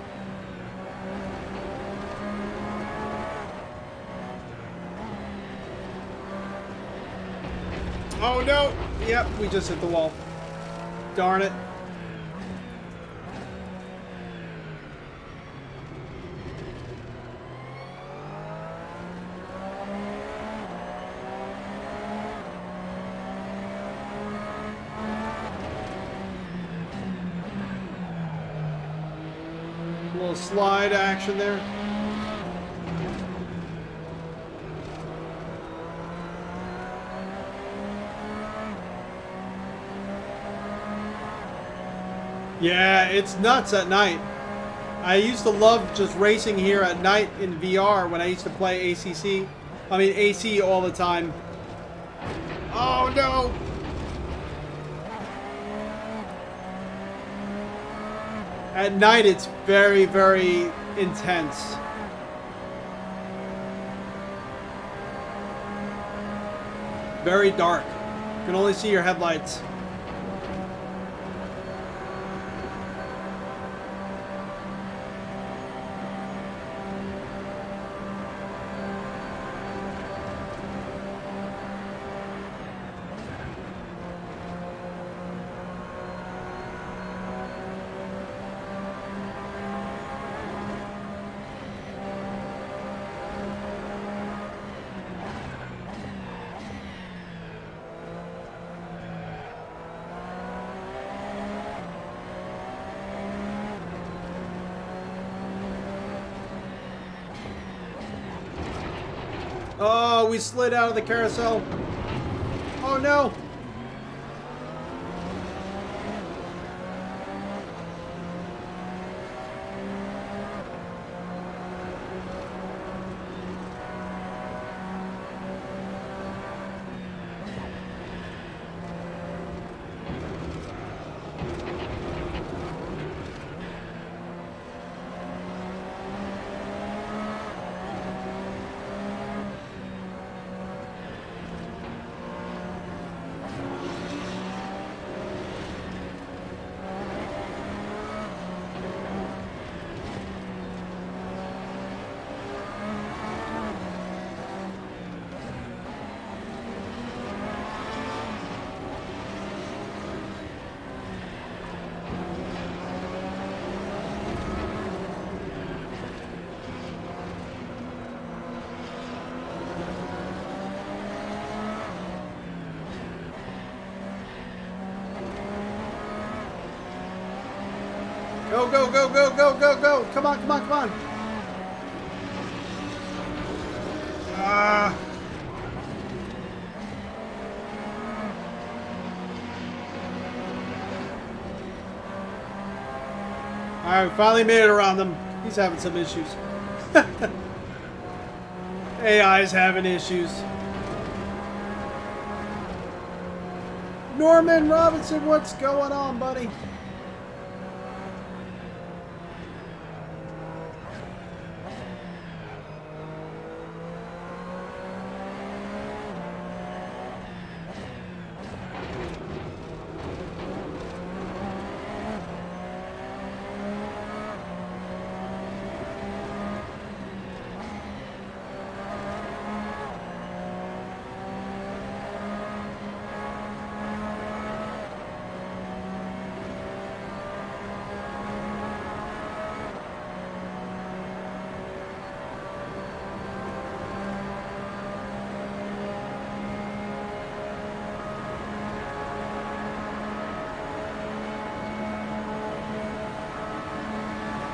Oh no! Yep, we just hit the wall. Darn it. Little slide action there. Yeah, it's nuts at night. I used to love just racing here at night in VR when I used to play AC all the time. Oh no! At night, it's very, very intense. Very dark. You can only see your headlights. Oh, we slid out of the carousel. Oh no. Go, go, go, go, go, go, go. Come on, come on, come on. Ah. Alright, we finally made it around them. He's having some issues. AI's having issues. Norman Robinson, what's going on, buddy?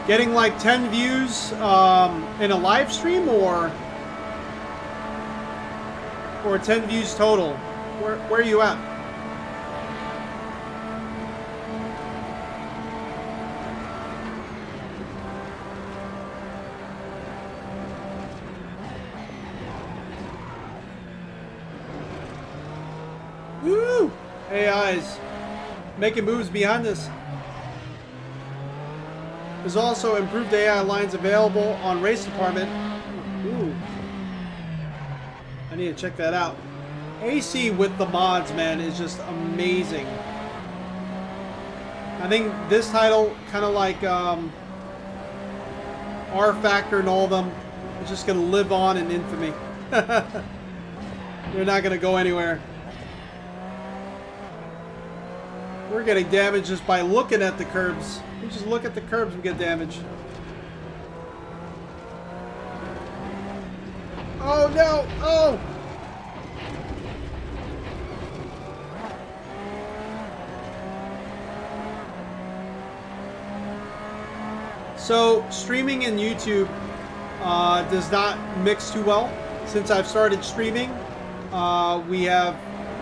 Getting like 10 views in a live stream, or 10 views total? Where are you at? Woo! AI's making moves behind us. There's also improved AI lines available on Race Department. Ooh. I need to check that out. AC with the mods, man, is just amazing. I think this title, kind of like R Factor and all of them, is just going to live on in infamy. They're not going to go anywhere. We're getting damaged just by looking at the curbs. We just look at the curbs and get damaged. Oh no! Oh! So streaming in YouTube does not mix too well. Since I've started streaming, we have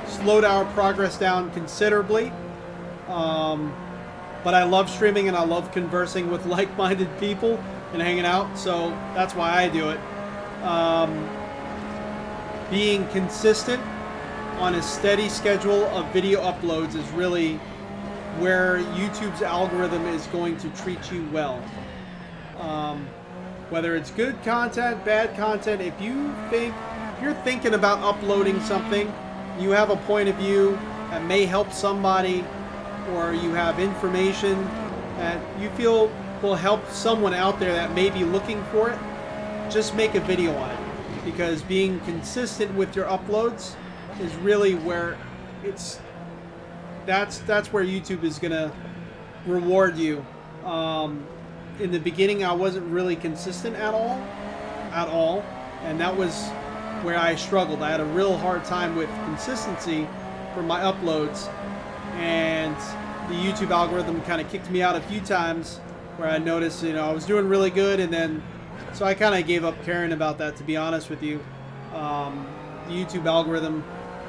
slowed our progress down considerably. But I love streaming and I love conversing with like-minded people and hanging out, so that's why I do it. Being consistent on a steady schedule of video uploads is really where YouTube's algorithm is going to treat you well. Whether it's good content, bad content, if you're thinking about uploading something, you have a point of view that may help somebody, or you have information that you feel will help someone out there that may be looking for it, just make a video on it. Because being consistent with your uploads is really where that's where YouTube is gonna reward you. In the beginning, I wasn't really consistent at all, and that was where I struggled. I had a real hard time with consistency for my uploads, and the YouTube algorithm kind of kicked me out a few times where I noticed, I was doing really good, and then so I kind of gave up caring about that, to be honest with you. The YouTube algorithm,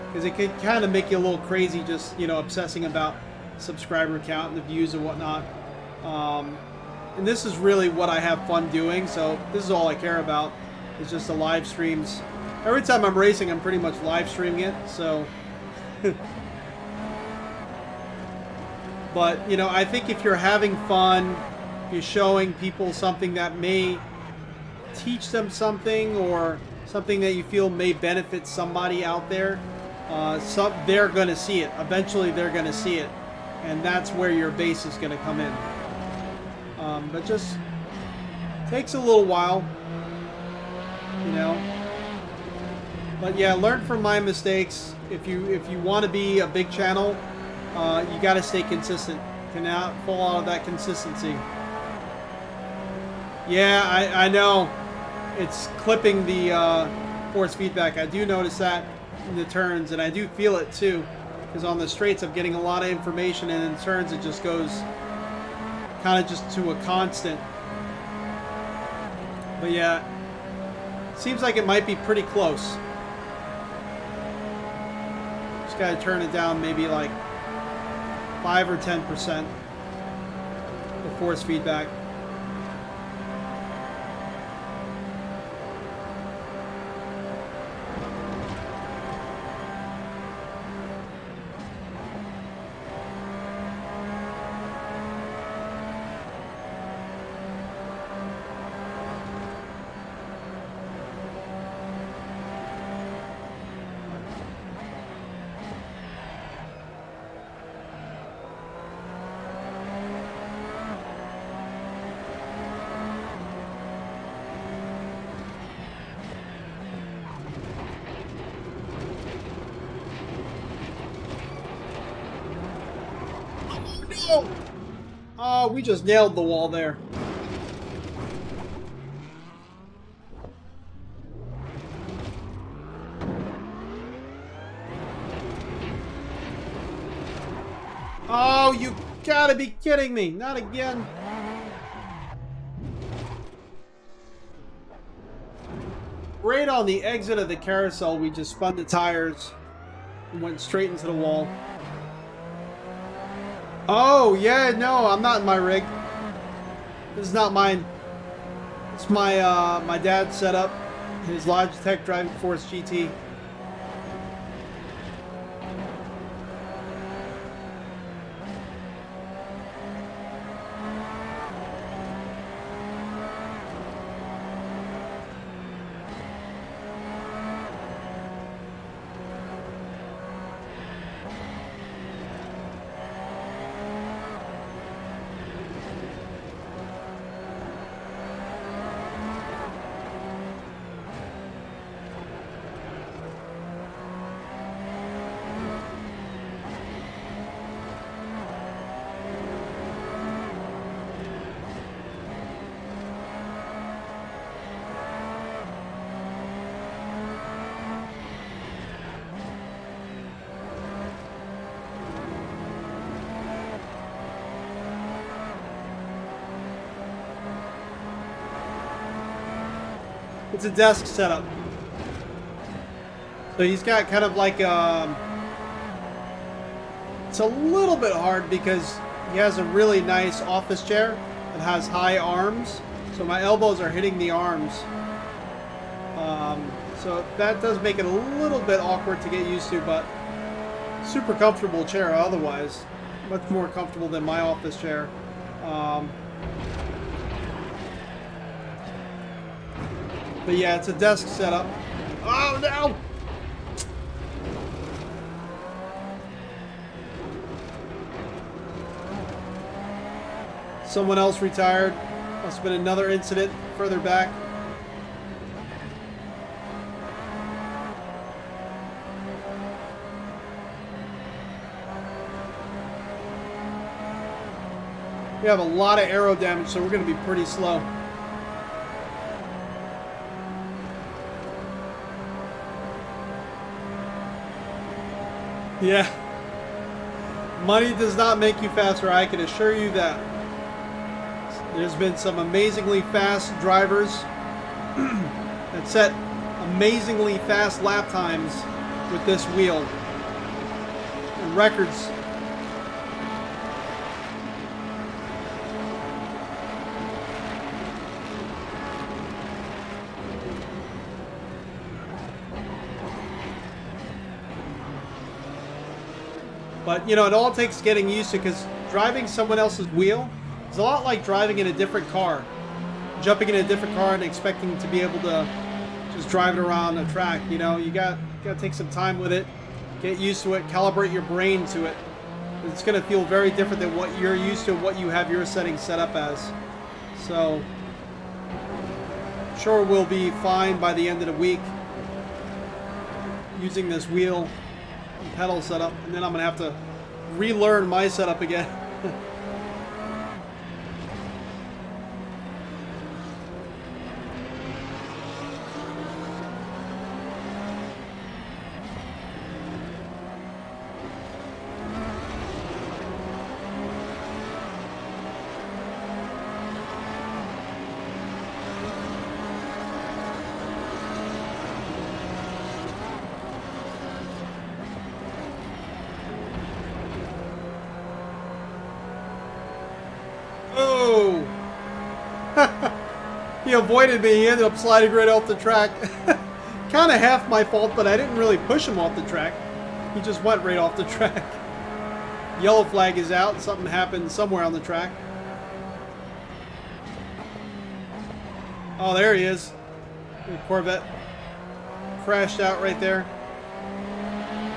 because it could kind of make you a little crazy, just obsessing about subscriber count and the views and whatnot. And this is really what I have fun doing, so this is all I care about, is just the live streams. Every time I'm racing, I'm pretty much live streaming it, so but I think if you're having fun, if you're showing people something that may teach them something, or something that you feel may benefit somebody out there, they're going to see it. Eventually they're going to see it, and that's where your base is going to come in. But just takes a little while, but yeah, learn from my mistakes. If you want to be a big channel, you got to stay consistent. Cannot fall out of that consistency. Yeah, I know. It's clipping the force feedback. I do notice that in the turns, and I do feel it too. Because on the straights, I'm getting a lot of information, and in turns, it just goes kind of just to a constant. But yeah, seems like it might be pretty close. Just gotta turn it down maybe like 5 or 10% the force feedback. Oh, we just nailed the wall there. Oh, you gotta be kidding me. Not again. Right on the exit of the carousel, we just spun the tires and went straight into the wall. Oh, yeah, no, I'm not in my rig. This is not mine. It's my my dad's setup. His Logitech Driving Force GT. It's a desk setup. So he's got kind of like it's a little bit hard because he has a really nice office chair that has high arms. So my elbows are hitting the arms. So that does make it a little bit awkward to get used to, but super comfortable chair otherwise. Much more comfortable than my office chair. But yeah, it's a desk setup. Oh no! Someone else retired. Must have been another incident further back. We have a lot of aero damage, so we're going to be pretty slow. Yeah. Money does not make you faster, I can assure you that. There's been some amazingly fast drivers that set amazingly fast lap times with this wheel. And records. But, you know, it all takes getting used to, because driving someone else's wheel is a lot like driving in a different car. Jumping in a different car and expecting to be able to just drive it around a track. You know, you got to take some time with it, get used to it, calibrate your brain to it. It's going to feel very different than what you're used to, what you have your settings set up as. So, sure we'll be fine by the end of the week using this wheel and pedal setup, and then I'm gonna have to relearn my setup again. He avoided me. He ended up sliding right off the track. Kind of half my fault, but I didn't really push him off the track. He just went right off the track. Yellow flag is out. Something happened somewhere on the track. Oh, there he is. The Corvette crashed out right there.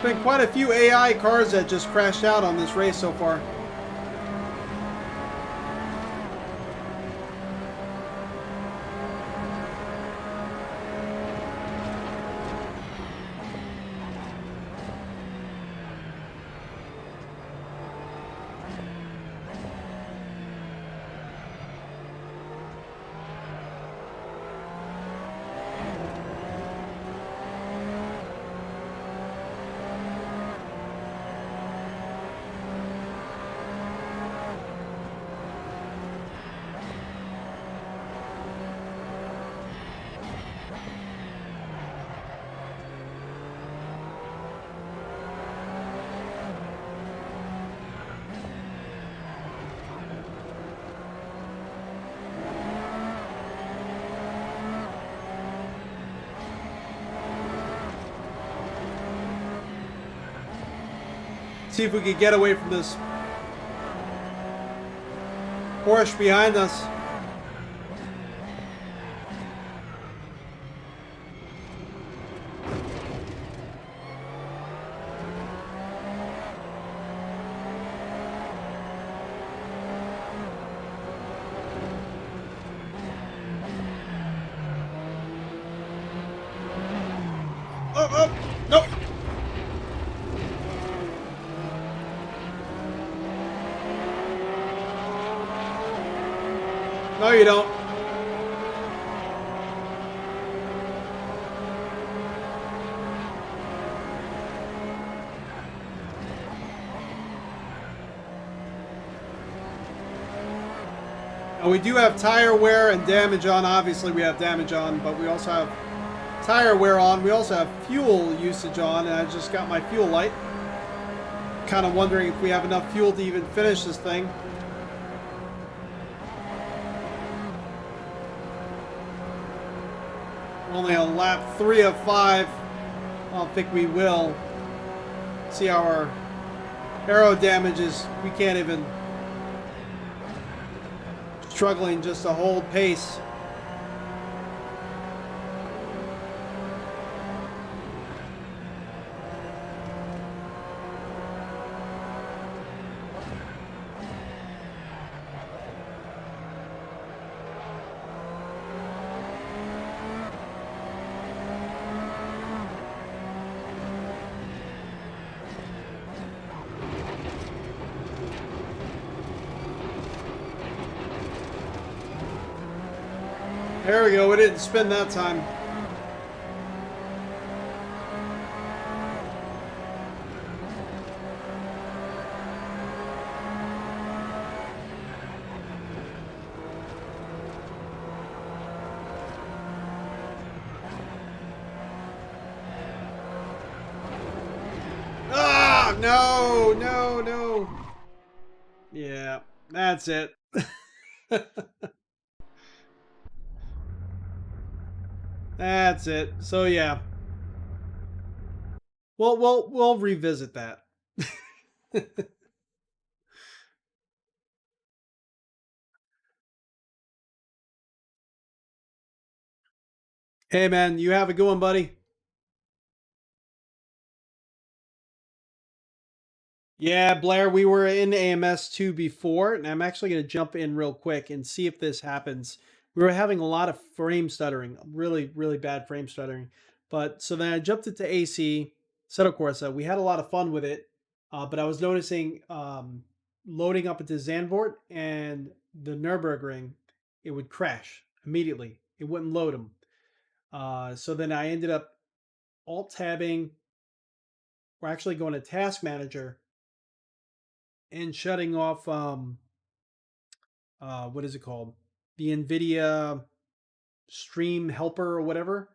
Been quite a few AI cars that just crashed out on this race so far. See if we could get away from this Porsche behind us. Oh, nope. No, you don't. And we do have tire wear and damage on. Obviously, we have damage on, but we also have tire wear on. We also have fuel usage on, and I just got my fuel light. Kind of wondering if we have enough fuel to even finish this thing. Only on lap 3 of 5. I don't think we will. See how our aero damage is. We can't even. Struggling just to hold pace. There we go, it didn't spin that time. Ah, no, no, no. Yeah, that's it. That's it. So yeah. Well, we'll revisit that. Hey man, you have a good one, buddy. Yeah, Blair, we were in AMS2 before, and I'm actually going to jump in real quick and see if this happens. We were having a lot of frame stuttering, really, really bad frame stuttering. But so then I jumped into AC, Assetto Corsa. We had a lot of fun with it, but I was noticing loading up into Zandvoort and the Nürburgring, it would crash immediately. It wouldn't load them. So then I ended up alt-tabbing. We're actually going to Task Manager and shutting off what is it called, the NVIDIA Stream Helper or whatever,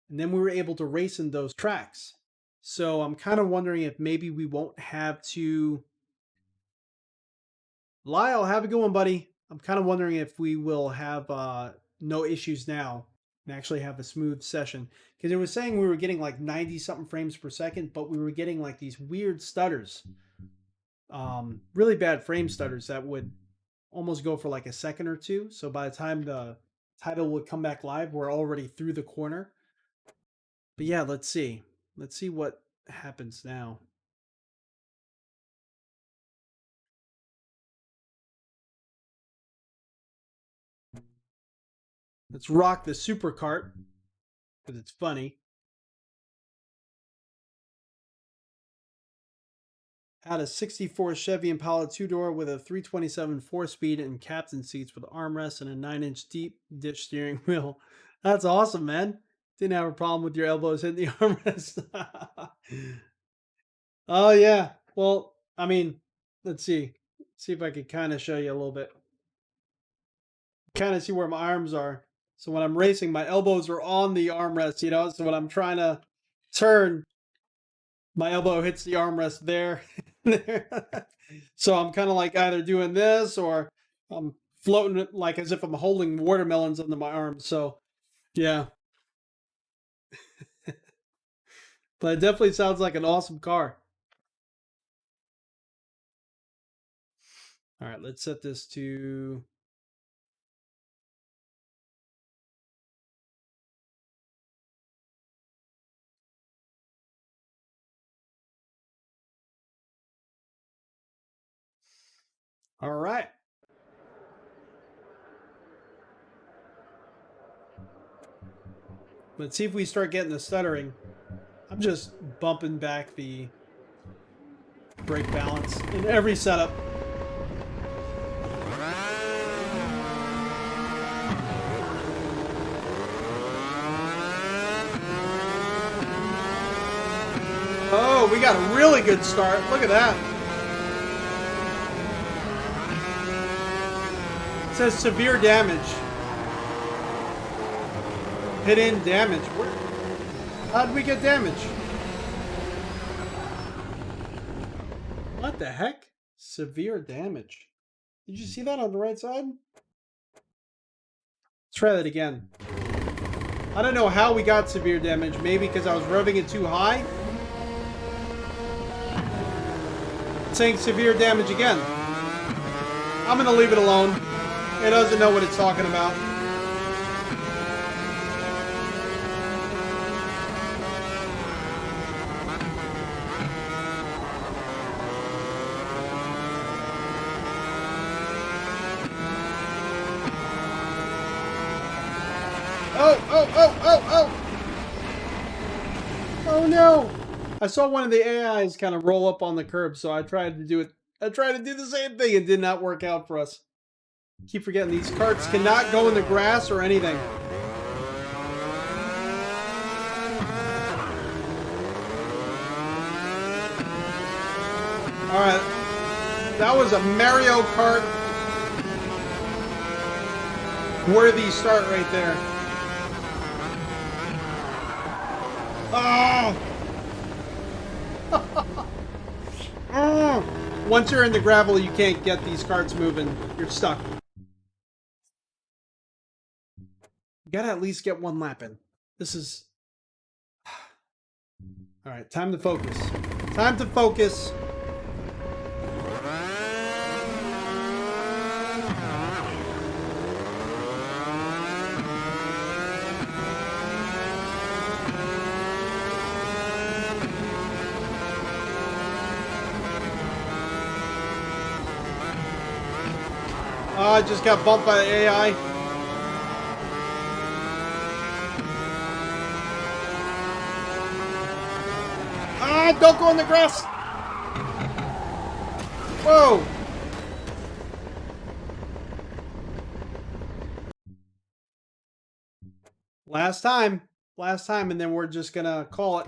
and then we were able to race in those tracks. So I'm kind of wondering if maybe we won't have to. Lyle, have a good one, buddy. I'm kind of wondering if we will have no issues now and actually have a smooth session. Because it was saying we were getting like 90 something frames per second, but we were getting like these weird stutters, really bad frame stutters that would almost go for like a second or two. So by the time the title would come back live, we're already through the corner. But yeah, let's see. Let's see what happens now. Let's rock the Supercar because it's funny. Had a 64 Chevy Impala two-door with a 327 4-speed and captain seats with armrests and a 9-inch deep ditch steering wheel. That's awesome, man. Didn't have a problem with your elbows hitting the armrest. Oh, yeah. Well, I mean, let's see. See if I can kind of show you a little bit. Kind of see where my arms are. So when I'm racing, my elbows are on the armrest, you know? So when I'm trying to turn, my elbow hits the armrest there. So I'm kind of like either doing this or I'm floating it like as if I'm holding watermelons under my arms. So, yeah. But it definitely sounds like an awesome car. All right, let's set this to... All right. Let's see if we start getting the stuttering. I'm just bumping back the brake balance in every setup. Oh, we got a really good start. Look at that. It says severe damage. Hit in damage. How did we get damage? What the heck? Severe damage. Did you see that on the right side? Let's try that again. I don't know how we got severe damage. Maybe because I was revving it too high? It's saying severe damage again. I'm gonna leave it alone. It doesn't know what it's talking about. Oh no! I saw one of the AIs kind of roll up on the curb, so I tried to do it. I tried to do the same thing. It did not work out for us. Keep forgetting these carts cannot go in the grass or anything. Alright. That was a Mario Kart worthy start right there. Oh! Once you're in the gravel, you can't get these carts moving. You're stuck. You gotta at least get one lap in. This is... Alright, time to focus. Time to focus. I just got bumped by the AI. Don't go in the grass! Whoa! Last time, and then we're just gonna call it.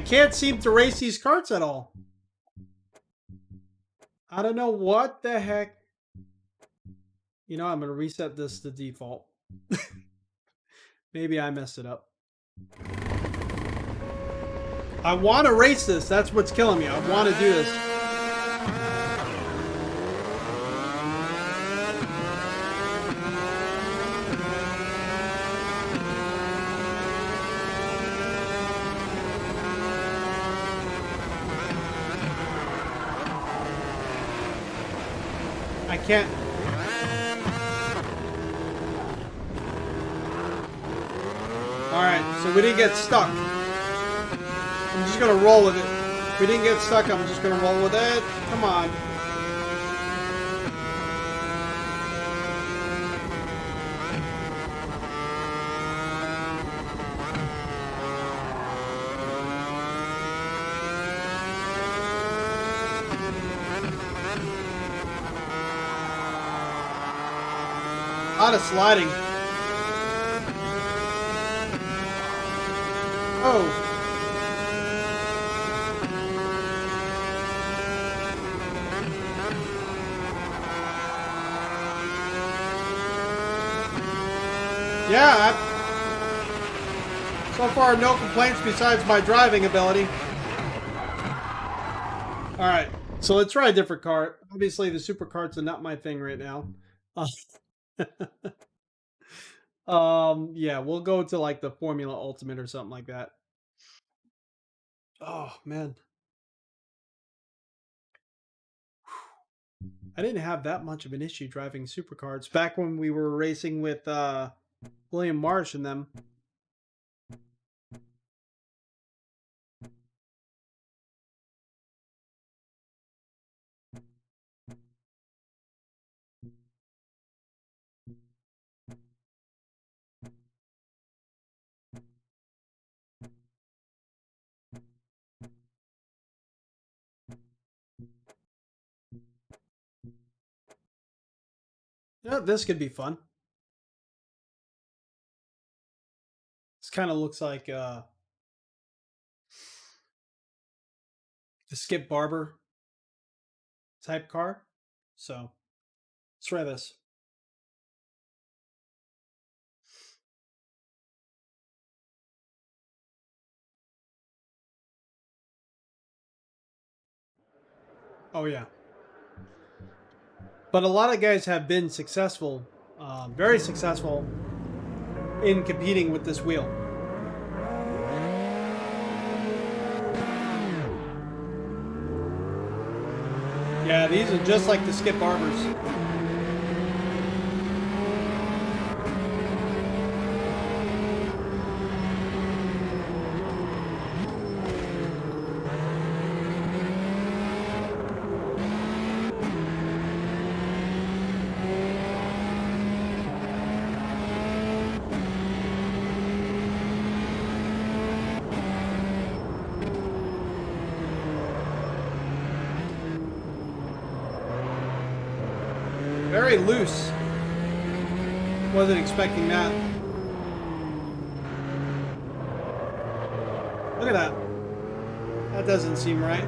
can't seem to race these karts at all. I don't know what the heck. You know, I'm going to reset this to default. Maybe I messed it up. I want to race this. That's what's killing me. I want to do this. I can't. Alright, so we didn't get stuck. I'm just gonna roll with it. If we didn't get stuck, I'm just gonna roll with it. Come on. A lot of sliding. Oh. Yeah. So far, no complaints besides my driving ability. Alright, so let's try a different kart. Obviously, the superkarts are not my thing right now. Yeah, we'll go to like the Formula Ultimate or something like that. Oh, man. I didn't have that much of an issue driving supercars back when we were racing with William Marsh and them. Yeah, this could be fun. This kind of looks like the Skip Barber type car. So let's try this. Oh, yeah. But a lot of guys have been successful, very successful, in competing with this wheel. Yeah, these are just like the Skip Barbers. Very loose. Wasn't expecting that. Look at that. That doesn't seem right.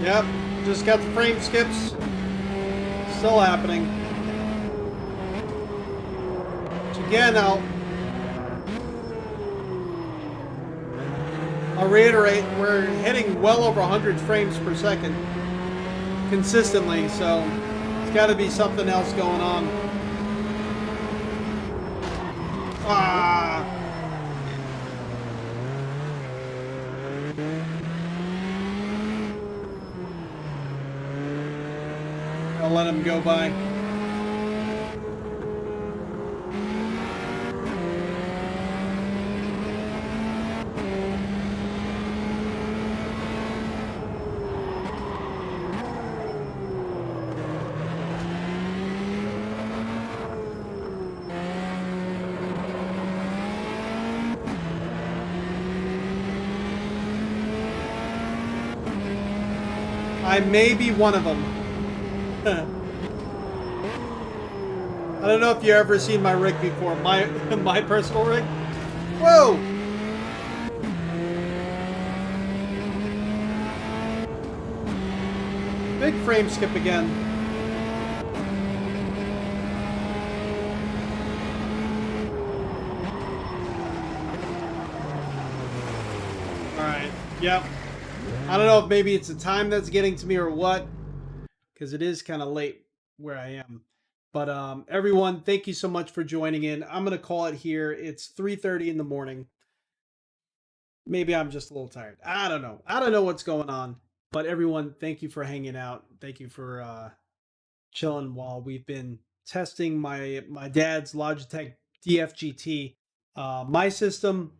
Yep, just got the frame skips. Still happening. So again, I'll reiterate, we're hitting well over 100 frames per second consistently, so it's got to be something else going on. Ah! I'll let him go by. I may be one of them. I don't know if you've ever seen my rig before. My my personal rig. Whoa! Big frame skip again. Alright, yep. I don't know if maybe it's the time that's getting to me or what, because it is kind of late where I am. But everyone, thank you so much for joining in. I'm going to call it here. It's 3:30 in the morning. Maybe I'm just a little tired. I don't know. I don't know what's going on. But everyone, thank you for hanging out. Thank you for chilling while we've been testing my dad's Logitech DFGT. My system,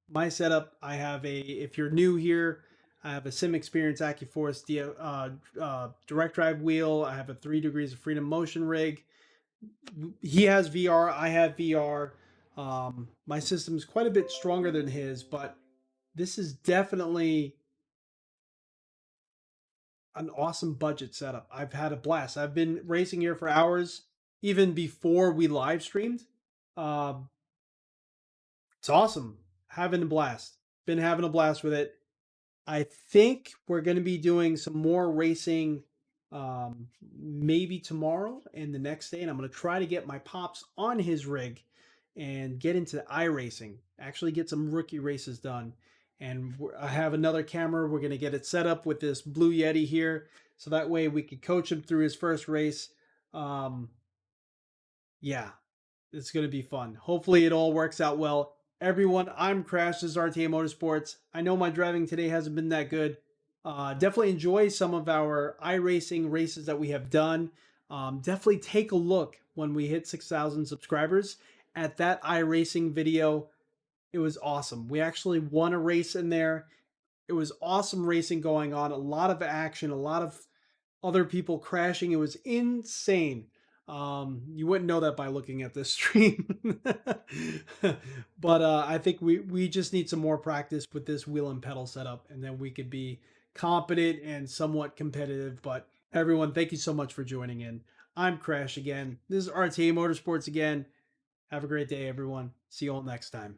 my setup. I have a. If you're new here, I have a Sim Experience AccuForce direct drive wheel. I have a 3 degrees of freedom motion rig. He has VR. I have VR. My system is quite a bit stronger than his, but this is definitely an awesome budget setup. I've had a blast. I've been racing here for hours, even before we live streamed. Um, it's awesome. Having a blast. Been having a blast with it. I think we're going to be doing some more racing maybe tomorrow and the next day. And I'm going to try to get my pops on his rig and get into iRacing, actually get some rookie races done. And I have another camera. We're going to get it set up with this Blue Yeti here. So that way we could coach him through his first race. Um, yeah, it's going to be fun. Hopefully it all works out well. Everyone, I'm Crash. This is RTA Motorsports. I know my driving today hasn't been that good. Definitely enjoy some of our iRacing races that we have done. Definitely take a look when we hit 6,000 subscribers at that iRacing video. It was awesome. We actually won a race in there. It was awesome racing going on. A lot of action, a lot of other people crashing. It was insane. You wouldn't know that by looking at this stream. But I think we just need some more practice with this wheel and pedal setup, and then we could be competent and somewhat competitive. But everyone, thank you so much for joining in. I'm Crash again. This is RTA Motorsports again. Have a great day, everyone. See you all next time.